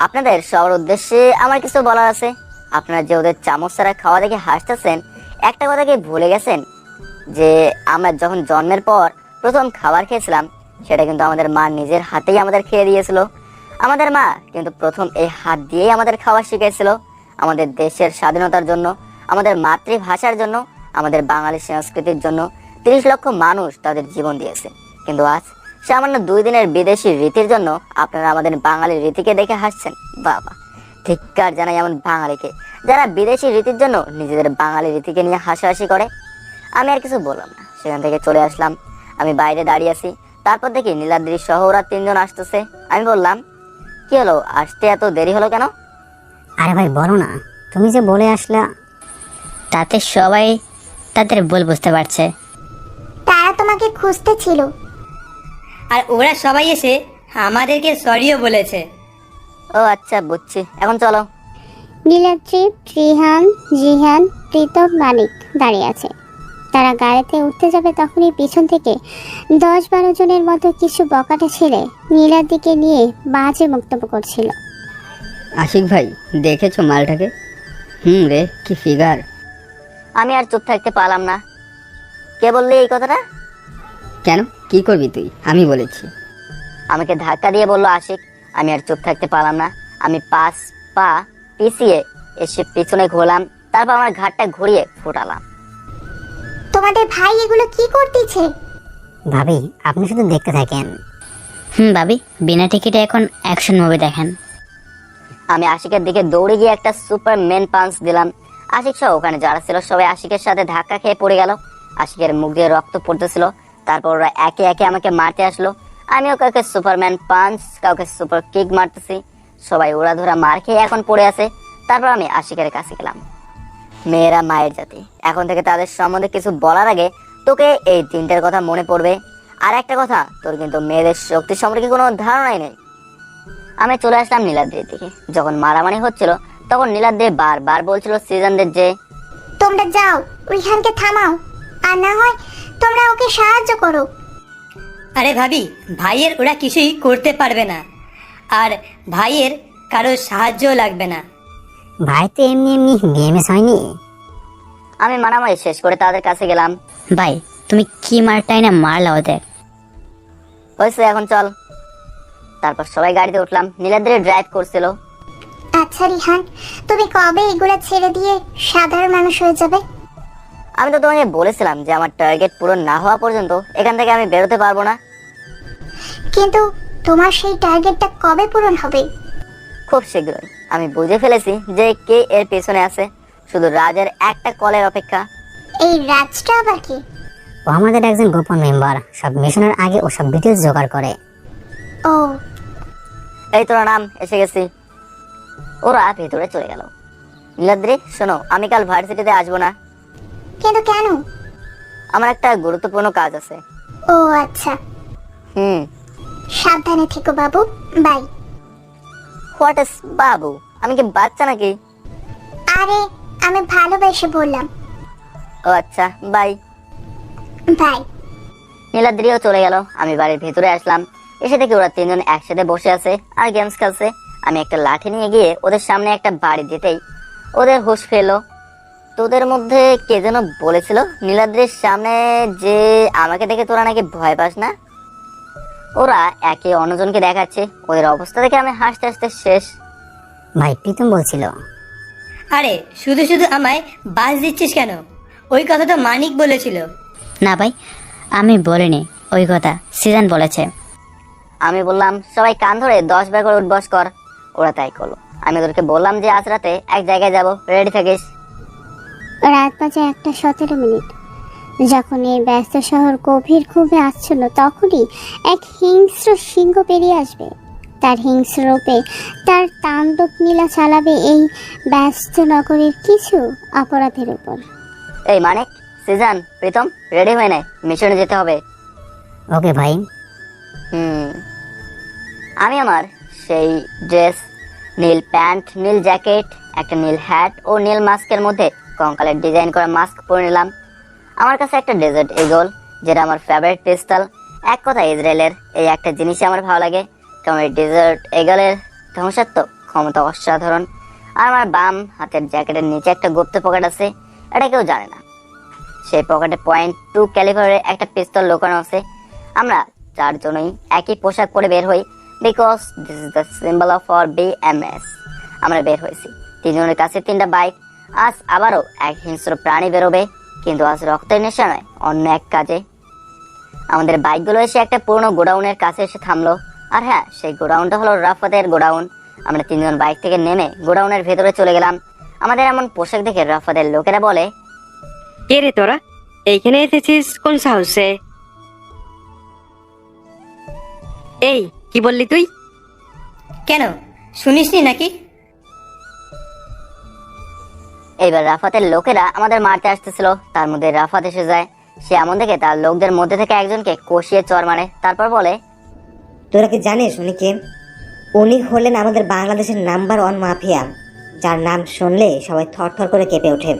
S1: আপনাদের সবার উদ্দেশ্যে আমার কিছু বলার আছে। আপনারা যে ওদের চামচ ছাড়া খাওয়া দেখে হাসতেছেন, একটা কথা কি ভুলে গেছেন যে আমরা যখন জন্মের পর প্রথম খাবার খেয়েছিলাম, সেটা কিন্তু আমাদের মা নিজের হাতেই আমাদের খেয়ে দিয়েছিল। আমাদের মা কিন্তু প্রথম এই হাত দিয়েই আমাদের খাওয়া শিখেছিল। আমাদের দেশের স্বাধীনতার জন্য, আমাদের মাতৃভাষার জন্য, আমাদের বাঙালি সংস্কৃতির জন্য 30 লক্ষ মানুষ তাদের জীবন দিয়েছে। কিন্তু আজ সামান্য 2 দিনের বিদেশি রীতির জন্য আপনারা আমাদের বাঙালি রীতিকে দেখে হাসছেন। বাবা, ধিক্কার জানাই এমন বাঙালিকে যারা বিদেশি রীতির জন্য নিজেদের বাঙালি রীতিকে নিয়ে হাসাহাসি করে। আমি আর কিছু বললাম না, সেখান থেকে চলে আসলাম। আমি বাইরে দাঁড়িয়ে আছি। তারপর দেখি নীলাদ্রি সহ ওরা 3 জন আসতেছে। আমি বললাম, কি হলো, আসতে এত দেরি হলো কেন?
S8: আরে ভাই বলো না, তুমি যে বলে আসলা তাতে সবাই তাদের ভুল বুঝতে পারছে।
S2: তারা তোমাকে খুঁজতে ছিল।
S3: আর ওরা সবাই এসে আমাদেরকে সরিও বলেছে।
S1: ও আচ্ছা, বুঝছি, এখন চলো।
S6: নীলাদ্রি, রিহান, জিহান, প্রীতম, মানিক দাঁড়িয়ে আছে। তারা গাড়িতে উঠতে যাবে তখনই পিছন থেকে 10-12 জনের মতো কিছু বকাটে ছেলে নীলাদ্রিকে নিয়ে বাজে বক্তব্য করছিল।
S5: আশিক ভাই, দেখেছো মালটাকে? রে, কি ফিগার!
S1: আমি আর চুপ থাকতে পারলাম না। কে বললি এই কথাটা?
S5: কেন,
S4: কি করবি তুই, আমি বলেছি।
S1: আমাকে ধাক্কা দিয়ে বলল আশিক। আমি আর চুপ থাকতে পারলাম না। আমি 5 পা পিছিয়ে এসে পিছনে ঘোরলাম, তারপর আমার ঘাটটা ঘুরিয়ে ফোটালাম।
S2: তোমাদের ভাই এগুলো কি করতেছে?
S8: ভাবি আপনি শুধু দেখতে থাকেন। ভাবি বিনা টিকিটে এখন অ্যাকশন মুভি দেখেন।
S1: আমি আশিকের দিকে দৌড়ে গিয়ে একটা সুপারম্যান পাঞ্চ দিলাম। আশিক সহ ওখানে যারা ছিল সবাই আশিকের সাথে ধাক্কা খেয়ে পড়ে গেল। আশিকের মুখ দিয়ে রক্ত পড়তেছিল। তারপর ওরা একে একে আমাকে মারতে আসলো। আমিও কাউকে সুপারম্যান পাঞ্চ, কাউকে সুপার কিক মারতেছি। সবাই ওরা ধরা মার খেয়ে এখন পড়ে আছে। তারপর আমি আশিকের কাছে গেলাম। মেয়েরা মায়ের জাতি, এখন থেকে তাদের সম্বন্ধে কিছু বলার আগে তোকে এই 3টের কথা মনে পড়বে। আর একটা কথা, তোর কিন্তু মেয়েদের শক্তি সম্পর্কে কোনো ধারণাই নেই। আমি চলে আসলাম নীলাদ্রির দিকে। যখন মারামারি হচ্ছিল তখন নীলাদ্রি বারবার বলছিল সৃজনদের যে
S2: তোমরা যাও, রিহানকে থামাও, আর না হয় তোমরা ওকে সাহায্য করো।
S3: আরে ভাবি, ভাইয়ের ওরা কিছুই করতে পারবে না, আর ভাইয়ের কারোর সাহায্যও লাগবে না।
S8: ভাই তো এমনি এমনি বিএমএস হয়নি।
S1: আমি মারামারি শেষ করে তাদের কাছে গেলাম।
S8: ভাই তুমি কি মারটাই না মারলা ওদের।
S1: হয়েছে, এখন চল। তারপর সবাই গাড়িতে উঠলাম। নীলাদ্রি ড্রাইভ করছিল।
S2: আচ্ছা রিহান, তুমি কবে এগুলা ছেড়ে দিয়ে সাধারণ মানুষ হয়ে যাবে?
S1: আমি তো তোমাকে বলেছিলাম যে আমার টার্গেট পূরণ না হওয়া পর্যন্ত এখান থেকে আমি বেরোতে পারবো না।
S2: কিন্তু তোমার সেই টার্গেটটা কবে পূরণ হবে?
S1: খুব শীঘ্রই। আমি বুঝে ফেলেছি যে কে এর পেছনে আছে। শুধু রাজের একটা কলের অপেক্ষা।
S2: এই রাজটা আবার কি?
S8: ও আমাদের একজন গোপন মেম্বার, সব মিশনের আগে ও সব ডিটেলস জোগাড় করে।
S2: ও
S1: এই তোরা নাম, এসে গেছি। ওরা ভেতরে চলে গেল। নীলাদ্রি শোনো, আমি কাল ভার্সিটিতে আসবো না।
S2: কিন্তু কেন?
S1: আমার একটা গুরুত্বপূর্ণ কাজ আছে।
S2: ও আচ্ছা,
S1: হুম।
S2: সাবধানে থেকো বাবু, বাই।
S1: হোয়াট ইজ বাবু? আমি কি বাচ্চা নাকি?
S2: আরে আমি ভালোবেসে বললাম।
S1: ও আচ্ছা, বাই।
S2: বাই।
S1: নীলাদ্রিও চলে গেল। আমি বাড়ির ভেতরে আসলাম। এসে দেখি ওরা 3জন একসাথে বসে আছে আর গেমস খেলছে। আমি একটা লাঠি নিয়ে গিয়ে ওদের সামনে একটা বাড়ি দিতেই ওদের হুঁশ ফেলো। তোদের মধ্যে কে যেন বলেছিল নীলাদ্রির সামনে যে আমাকে দেখে তোরা নাকি ভয় পাস না। ওরা একে অন্যজনকে দেখাচ্ছে। ওদের অবস্থা দেখে আমি হাসতে হাসতে শেষ।
S8: ভাই প্রীতম বলছিল।
S3: আরে শুধু শুধু আমায় বাস দিচ্ছিস কেন? ওই কথা তো মানিক বলেছিল।
S8: না ভাই আমি বলিনি ওই কথা, সিজন বলেছে।
S1: আমি বললাম সবাই কান ধরে 10 বার করে উঠবস কর। ওরা তাই করলো। আমি ওদেরকে বললাম যে আজ রাতে এক জায়গায় যাব, রেডি থাকিস।
S6: রাত বাজে 1:17। যখন এই ব্যস্ত শহর গভীর ঘুমে আসছিল তখনই এক হিংস্র সিংহ পেরিয়ে আসবে। তার হিংস্র রূপে তার তাণ্ডব নীলা চালাবে এই ব্যস্ত নগরীর কিছু অপরাধের উপর।
S1: এই মানিক, সিজন, প্রীতম, রেডি হয়ে নে, মিশনে যেতে হবে।
S8: ওকে ভাই।
S1: আমি আমার সেই ড্রেস, নীল প্যান্ট, নীল জ্যাকেট, একটা নীল হ্যাট ও নীল মাস্কের মধ্যে কঙ্কালের ডিজাইন করা মাস্ক পরে নিলাম। আমার কাছে একটা ডেজার্ট ইগল, যেটা আমার ফেভারিট পিস্তল। এক কথা ইসরায়েলের এই একটা জিনিসই আমার ভালো লাগে, কারণ এই ডেজার্ট ইগলের ধ্বংসাত্মক ক্ষমতা অসাধারণ। আর আমার বাম হাতের জ্যাকেটের নিচে একটা গুপ্ত পকেট আছে, এটা কেউ জানে না। সেই পকেটে .2 ক্যালিবারের একটা পিস্তল লুকানো আছে। আমরা 4 জনই একই পোশাক পরে বের হই, because this is the symbol of our BMS. আমরা বের হয়েছি 3 জনের কাছে 3টা বাইক। আজ আবারও এক হিংস্র প্রাণী বেরোবে, কিন্তু আজ রক্তের নেশা নয়, অন্য এক কাজে। আমাদের বাইকগুলো এসে একটা পুরনো গোডাউনের কাছে এসে থামলো। আর হ্যাঁ, সেই গোডাউনটা হলো রাফাতের গোডাউন। আমরা 3 জন বাইক থেকে নেমে গোডাউনের ভেতরে চলে গেলাম। আমাদের এমন পোশাক দেখে রাফাতের লোকেরা বলে,
S7: কে রে তোরা, এইখানে এসেছিস কোন সাহসে? এই কি বললি তুই?
S3: কেন, শুনিসনি নাকি?
S1: এইবার রাফাতের লোকেরা আমাদের মারতে আসতেছিল। তার মধ্যে রাফাত এসে যায়। সে এমন দেখে তার লোকদের মধ্যে থেকে একজনকে কষিয়ে চড় মারে। তারপর বলে,
S3: তোরা কি জানিস উনি কে? উনি হলেন আমাদের বাংলাদেশের নাম্বার 1 মাফিয়া, যার নাম শুনলে সবাই থরথর করে কেঁপে ওঠে।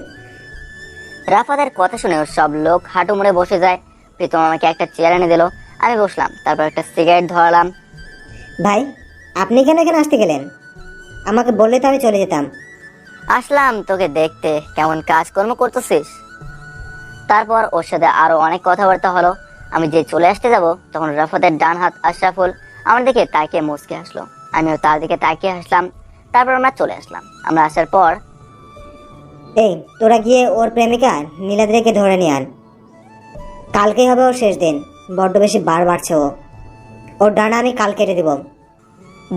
S1: রাফাতের কথা শুনে সব লোক হাঁটু মুড়ে বসে যায়। প্রীতম আমাকে একটা চেয়ার এনে দিল। আমি বসলাম। তারপর একটা সিগারেট ধরালাম।
S3: ভাই আপনি কেন এখানে আসতে গেলেন? আমাকে বললে তো আমি চলে যেতাম।
S1: আসলাম তোকে দেখতে, কেমন কাজকর্ম করতেছিস। তারপর ওর সাথে আরো অনেক কথাবার্তা হলো। আমি যে চলে আসতে যাব তখন রাফাতের ডান হাত আশরাফুল আমার দিকে তাকিয়ে মুচকে আসলো। আমিও তার দিকে তাকিয়ে আসলাম। তারপর আমরা চলে আসলাম। আমরা আসার পর
S3: এই তোরা গিয়ে ওর প্রেমিকা নীলাদ্রিকে ধরে নিয়ে আন। কালকেই হবে ওর শেষ দিন, বড্ড বেশি বার বাড়ছে ও। ওর ডানা আমি কাল কেটে দিব।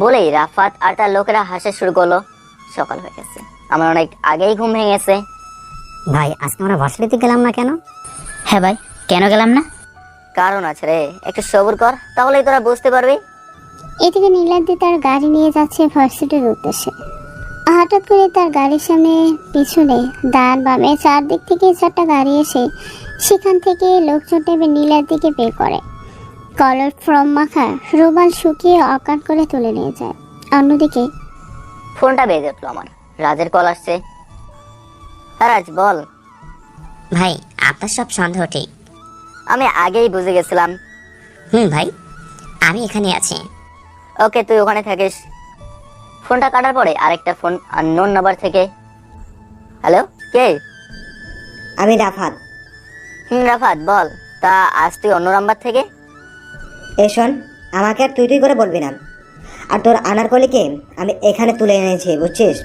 S1: বলেই রাফাত আর তার লোকেরা হাসা শুরু করলো। সকাল হয়ে গেছে, আমার অনেক আগেই ঘুম ভেঙে গেছে।
S8: ভাই আজকে আমরা ভার্সিটিতে গেলাম না কেন? হ্যাঁ ভাই, কেন গেলাম না?
S1: কারণ আছে রে, একটু সবুর কর, তাহলেই তোরা বুঝতে পারবি।
S6: এদিকে নীলাদ্রি তার গাড়ি নিয়ে যাচ্ছে ভার্সিটির উদ্দেশ্যে। হঠাৎ করে তার গাড়ির সামনে পিছনে ডান বামে চারদিক থেকে 4টা গাড়ি এসে সেখান থেকে লোকজন টেবে নীলাদ্রিকে বের করে। কলার ফ্রম মাখা রুমাল শুকিয়ে অজ্ঞান করে তুলে নিয়ে যায়। অন্যদিকে
S1: ফোনটা বেজে উঠলো আমার। রাজের কল আসছে। হ্যাঁ রাজ, বল।
S8: ভাই আপনার সব সন্দেহ ঠিক।
S1: আমি আগেই বুঝে গেছিলাম।
S8: ভাই আমি এখানে আছি।
S1: ওকে, তুই ওখানে থাকিস। ফোনটা কাটার পরে আরেকটা ফোন আননোন নাম্বার থেকে। হ্যালো, কে?
S3: আমি রাফাত।
S1: রাফাত, বল। তা আজ তুই অন্য নাম্বার থেকে?
S3: এ শোন, আমাকে আর তুই করে বলবি না। আর তোর আনারকলিকে আমি এখানে তুলে এনেছি, বুঝছিস?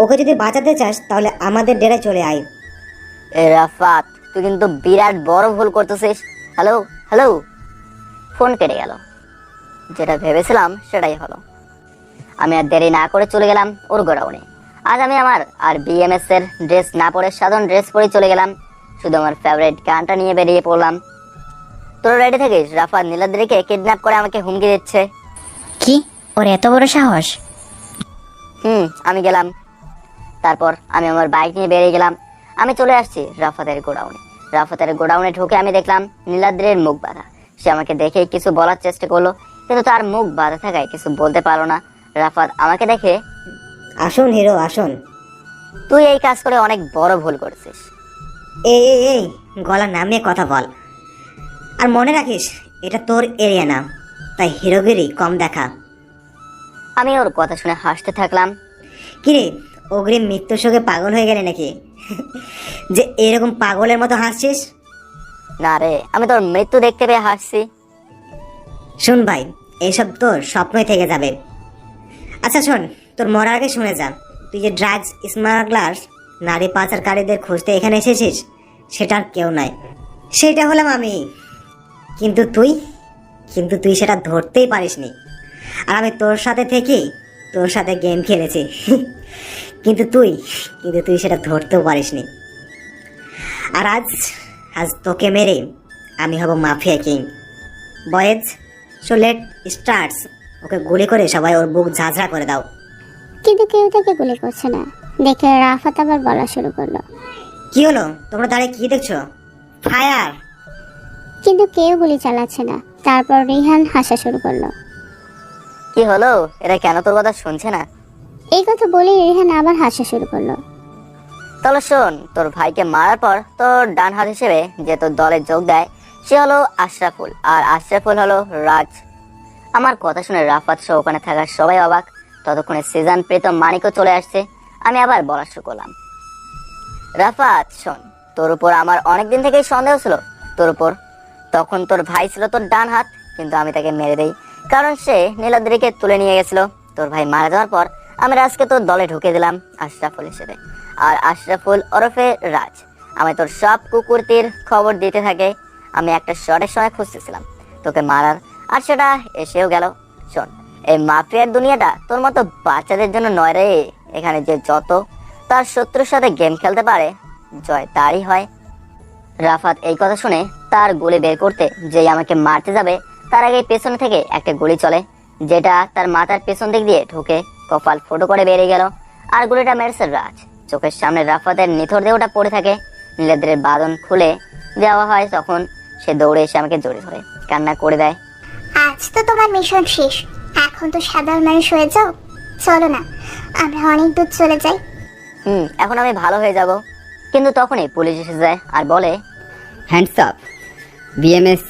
S3: ওকে যদি বাঁচাতে চাস তাহলে আমাদের ডেরায় চলে আয়।
S1: এ রাফাত, তুই কিন্তু বিরাট বড় ভুল করতেছিস। Hello hello. ফোন কেটে গেল। যেটা ভেবেছিলাম সেটাই হলো। আমি আর দেরি না করে চলে গেলাম ওর গোডাউনে। আজ আমি আমার আর বিএমএস এর ড্রেস না পরে সাধারণ ড্রেস পরে চলে গেলাম। শুধু আমার ফেভারিট গানটা নিয়ে বেরিয়ে পড়লাম। তোর রেডি থাকিস, রাফাত নীলাদ্রিকে কিডন্যাপ করে আমাকে হুমকি দিচ্ছে।
S8: কি, ওর এত বড় সাহস?
S1: আমি গেলাম। তারপর আমি আমার বাইক নিয়ে বেরিয়ে গেলাম। আমি চলে আসছি রাফাতের গোডাউনে। রাফাতের গোডাউনে ঢুকে আমি দেখলাম নীলাদ্রির মুখ বাঁধা। সে আমাকে দেখে কিছু বলার চেষ্টা করলো, কিন্তু তার মুখ বাঁধা থাকায় কিছু বলতে পারলো না। রাফাত আমাকে দেখে,
S3: আসুন হিরো আসুন।
S1: তুই এই কাজ করে অনেক বড় ভুল করেছিস।
S3: এই গলা নামিয়ে কথা বল। আর মনে রাখিস, এটা তোর এরিয়া না, তাই হিরোগিরি কম দেখা।
S1: আমি ওর কথা শুনে হাসতে থাকলাম।
S3: কিরে, অগ্রিম মৃত্যুর শোকে পাগল হয়ে গেলে নাকি? যে এরকম পাগলের মতো হাসছিস?
S1: না রে, আমি তোর মৃত্যু দেখতে পেয়ে হাসছি।
S3: শোন ভাই, এইসব তোর স্বপ্নই থেকে যাবে। আচ্ছা শোন, তোর মরার আগে শুনে যা, তুই যে ড্রাগস স্মাগলার নারী পাচারকারীদের খুঁজতে এখানে এসেছিস, সেটা আর কেউ নয়, সেটা হলাম আমি। কিন্তু তুই সেটা ধরতেই পারিসনি। আর আমি তোর সাথে থেকেই তোর সাথে গেম খেলেছি। কিন্তু তুই সেটা ধরতেও পারিসনি। আর আজ তোকে মেরে আমি হব mafia king. Boys, so let starts. ওকে গুলি করে সবাই ওর বুক ঝাঁঝরা করে দাও।
S6: কিন্তু কেউ তাকে গুলি করছে না দেখে রাফাত আবার বলা শুরু করলো।
S3: কি হলো, তোমরা দাঁড়িয়ে কি দেখছো? ফায়ার!
S6: কিন্তু কেউ গুলি চালাচ্ছে না। তারপর রিহান হাসা শুরু করলো।
S1: কি হলো, এরা কেন তোর কথা শুনছে না?
S6: এই কথা বলে রিহান আবার হাসা শুরু করলো।
S1: তাহলে শোন, তোর ভাইকে মারার পর তোর ডান হাত হিসেবে যে তোর দলে যোগ দেয় সে হলো আশরাফুল, আর আশরাফুল হলো রাজ। আমার কথা শুনে রাফাত সহ ওখানে থাকা সবাই অবাক। ততক্ষণে সিজন প্রীতম মানিকও চলে আসছে। আমি আবার বলা শুরু করলাম। রাফাত শোন, তোর উপর আমার অনেকদিন থেকেই সন্দেহ ছিল তোর উপর। তখন তোর ভাই ছিল তোর ডান হাত, কিন্তু আমি তাকে মেরে দেই, কারণ সে নীলাদ্রিকে তুলে নিয়ে গেছিল। তোর ভাই মারা যাওয়ার পর আমি রাজকে তোর দলে ঢুকে দিলাম আশরাফুল হিসেবে। আর আশরাফুল ওরফে রাজ আমি তোর সব কুকুরটির খবর দিতে থাকে। আমি একটা শর্টের সময় খুঁজতেছিলাম তোকে মারার, আর সেটা এসেও গেল। শোন, এই মাফিয়ার দুনিয়াটা তোর মতো বাচ্চাদের জন্য নয় রে। এখানে যে যত তার শত্রুর সাথে গেম খেলতে পারে, জয় তারই হয়। রাফাত এই কথা শুনে তার গুলি বের করতে যেই আমাকে মারতে যাবে, তার আগে পেছন থেকে একটা গুলি চলে, যেটা তার মাথার পেছন দিক দিয়ে ঢুকে কপাল ফুটো করে বেরিয়ে গেল। আর গুলিটা মেরেছে রাজ। চোখের সামনে রাফাতের নিথর দেহটা পড়ে থাকে। নীলাদ্রির বাঁধন খুলে দেওয়া হয়, তখন সে দৌড়ে এসে আমাকে জড়িয়ে ধরে কান্না করে দেয়।
S2: আজ তো তোমার মিশন শেষ, এখন তো সাধারণ মানুষ হয়ে যাও। চলো না, আমরা অনেক দূর চলে যাই।
S1: এখন আমি ভালো হয়ে যাব। কিন্তু তখনই পুলিশ এসে যায় আর বলে,
S5: hands up BMS,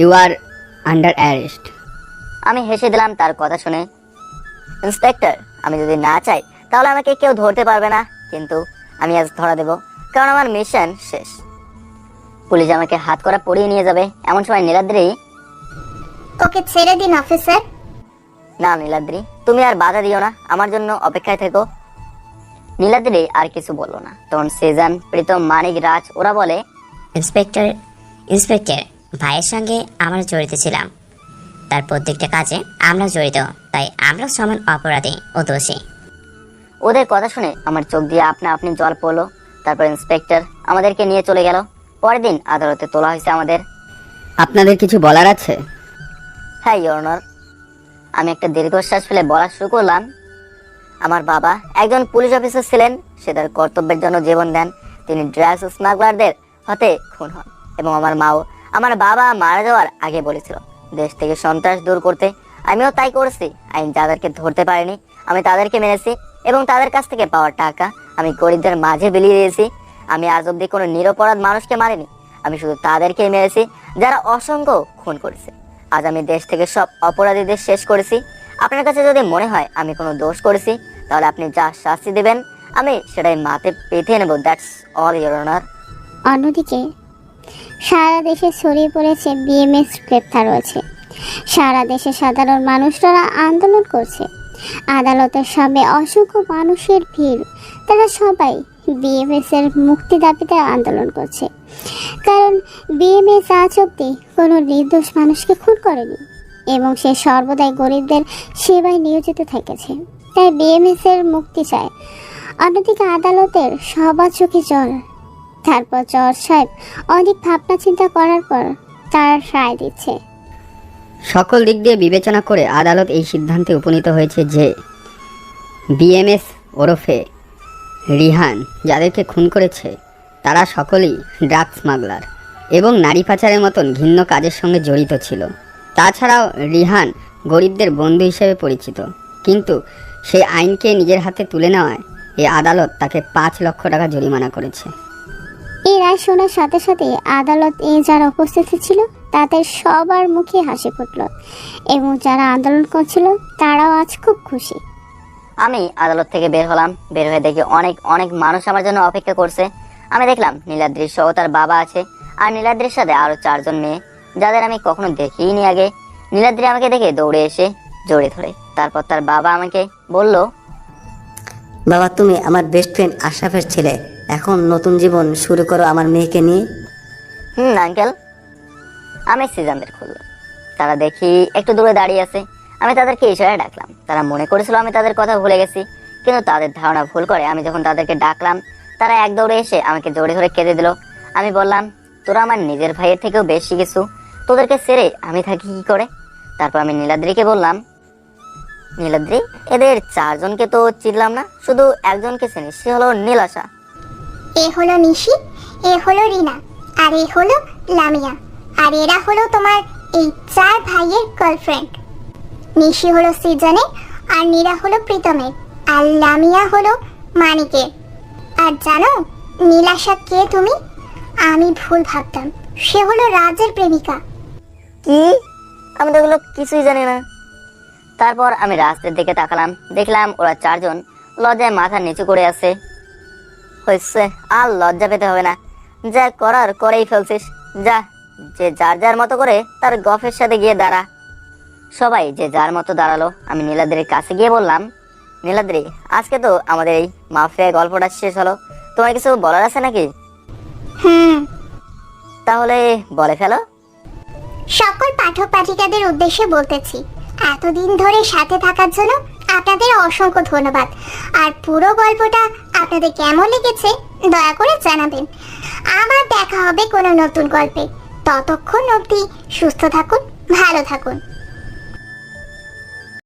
S5: you are under arrest.
S1: আমি হেসে দিলাম তার কথা শুনে। ইন্সপেক্টর, আমি যদি না চাই তাহলে আমাকে কেউ ধরতে পারবে না, কিন্তু আমি আজ ধরা দেব, কারণ আমার মিশন শেষ। পুলিশ আমাকে হাত করা পরিয়ে নিয়ে যাবে। এমন সময় নীলাদ্রি,
S2: ওকে ছেড়ে দিন অফিসার।
S1: না নীলাদ্রি, তুমি আর বাধা দিও না, আমার জন্য অপেক্ষায় থেকো। নীলাদ্রি আর কিছু বললো না। তখন সেজান, প্রীতম, মানিক, রাজ ওরা বলে,
S8: ইন্সপেক্টর ভাইয়ের সঙ্গে আমরা জড়িত ছিলাম, তার প্রত্যেকটা কাজে আমরা জড়িত, তাই আমরা সমান অপরাধী ও দোষী।
S1: ওদের কথা শুনে আমার চোখ দিয়ে আপনা আপনি জল পড়লো। তারপর ইন্সপেক্টর আমাদেরকে নিয়ে চলে গেল। পরের দিন আদালতে তোলা হয়েছে আমাদের।
S5: আপনাদের কিছু বলার আছে?
S1: হ্যাঁ ইওর অনার। আমি একটা দীর্ঘশ্বাস ফেলে বলা শুরু করলাম। আমার বাবা একজন পুলিশ অফিসার ছিলেন, সে তার কর্তব্যের জন্য জীবন দেন। তিনি ড্রাগস স্মাগলারদের হাতে খুন হন এবং আমার মাও আমার বাবা মারা যাওয়ার আগে বলেছিল দেশ থেকে সন্ত্রাস দূর করতে। আমিও তাই করেছি। আইন যাদেরকে ধরতে পারেনি আমি তাদেরকে মেরেছি এবং তাদের কাছ থেকে পাওয়া টাকা আমি গরিবদের মাঝে বিলিয়ে দিয়েছি। আমি আজ অব্দি কোনো নিরপরাধ মানুষকে মারিনি, আমি শুধু তাদেরকেই মেরেছি যারা অসংখ্য খুন করেছে। আজ আমি দেশ থেকে সব অপরাধীদের শেষ করেছি। আপনার কাছে যদি মনে হয় আমি কোনো দোষ করেছি, তাহলে আপনি যা শাস্তি দেবেন আমি সেটাই মাথে পেতে নেব। That's all your honour.
S6: অন্যদিকে সারা দেশে ছড়িয়ে পড়েছে বিএমএস গ্রেপ্তার হয়েছে। সারা দেশে সাধারণ মানুষরা আন্দোলন করছে। আদালতের সামনে অসংখ্য মানুষের ভিড়। তারা সবাই বিএমএস এর মুক্তি দাবিতে আন্দোলন করছে, কারণ বিএমএস আজ অব্দি কোনো নির্দোষ মানুষকে খুন করেনি এবং সে সর্বদাই গরিবদের সেবায় নিয়োজিত থেকেছে। তাই বিএমএস এর মুক্তি চায়। অন্যদিকে আদালতের সবার চোখে জল। তারপর জজ সাহেব অনেক ভাবনা চিন্তা করার পর তার রায় দিচ্ছে।
S5: সকল দিক দিয়ে বিবেচনা করে আদালত এই সিদ্ধান্তে উপনীত হয়েছে যে বিএমএস ওরফে রিহান যাদেরকে খুন করেছে তারা সকলেই ড্রাগ স্মাগলার এবং নারী পাচারের মতন ঘৃণ্য কাজের সঙ্গে জড়িত ছিল। তাছাড়াও রিহান গরিবদের বন্ধু হিসেবে পরিচিত, কিন্তু সেই আইনকে নিজের হাতে তুলে নেওয়ায় এই আদালত তাকে 5 লক্ষ টাকা জরিমানা করেছে।
S6: এই রায় শোনার সাথে সাথে আদালত যারা উপস্থিত ছিল তাদের সবার মুখে হাসি ফুটল এবং যারা আন্দোলন করছিল তারাও আজ খুব খুশি।
S1: আমি আদালত থেকে বের হলাম। বের হয়ে দেখি অনেক অনেক মানুষ আমার জন্য অপেক্ষা করছে। আমি দেখলাম নীলাদ্রি সহ তার বাবা আছে, আর নীলাদ্রির সাথে আরো 4 জন মেয়ে যাদের আমি কখনো দেখিনি আগে। নীলাদ্রি আমাকে দেখে দৌড়ে এসে জড়িয়ে ধরে। তারপর তার বাবা আমাকে বলল,
S3: বাবা, তুমি আমার বেস্ট ফ্রেন্ড আশরাফের ছেলে, এখন নতুন জীবন শুরু করো আমার মেয়েকে নিয়ে।
S1: আঙ্কেল। আমি সিজানদের খুললাম। তারা দেখি একটু দূরে দাঁড়িয়ে আছে। আমি তাদেরকে ইশারায় ডাকলাম। তারা মনে করেছিল আমি তাদের কথা ভুলে গেছি, কিন্তু তাদের ধারণা ভুল করে। আমি যখন তাদেরকে ডাকলাম তারা এক দৌড়ে এসে আমাকে জড়িয়ে ধরে কেঁদে দিল। আমি বললাম, তোরা আমার নিজের ভাইয়ের থেকেও বেশি কিছু, তোদেরকে ছেড়ে আমি থাকি কি করে? তারপর আমি নীলাদ্রিকে বললাম, নীলাদ্রি, এদের 4 জনকে তো চিনলাম না, শুধু একজনকে চিনি, সে হলো নীলাশা।
S2: এ হলো নিশি, এ হলো রিনা, আর এ হলো লামিয়া, আর এরা হলো তোমার এই 4 ভাইয়ের গার্লফ্রেন্ড। নিশি হলো সিজনের, আর নীরা হলো প্রীতমের, আর লামিয়া হলো মানিকের। আর জানো নীলাশা কে তুমি? আমি ভুল ভাবতাম, সে হলো রাজের প্রেমিকা।
S1: কি? আমি তো এগুলো কিছুই জানি না। তারপর আমি রাস্তার দিকে তাকালাম, দেখলাম ওরা 4 জন লজ্জায় মাথা নিচু করে আছে। হয়েছে, আর লজ্জা পেতে হবে না, যা করার করেই ফেলছিস। যা, যে যার যার মতো করে তার গফের সাথে গিয়ে দাঁড়া। সবাই যে যার মতো দাঁড়ালো। আমি নীলাদ্রির কাছে গিয়ে বললাম, নীলাদ্রি, আজকে তো আমাদের এই মাফিয়া গল্পটা শেষ হলো, তোমার কিছু বলার আছে নাকি? তাহলে বলে ফেলো।
S2: সকল পাঠক পাঠিকাদের উদ্দেশ্যে বলতেছি, এতদিন ধরে সাথে থাকার জন্য আপনাদের অসংখ্য ধন্যবাদ। আর পুরো গল্পটা আপনাদের কেমন লেগেছে দয়া করে জানাবেন। আবার দেখা হবে কোনো নতুন গল্পে। ততক্ষণ অবধি সুস্থ থাকুন, ভালো থাকুন।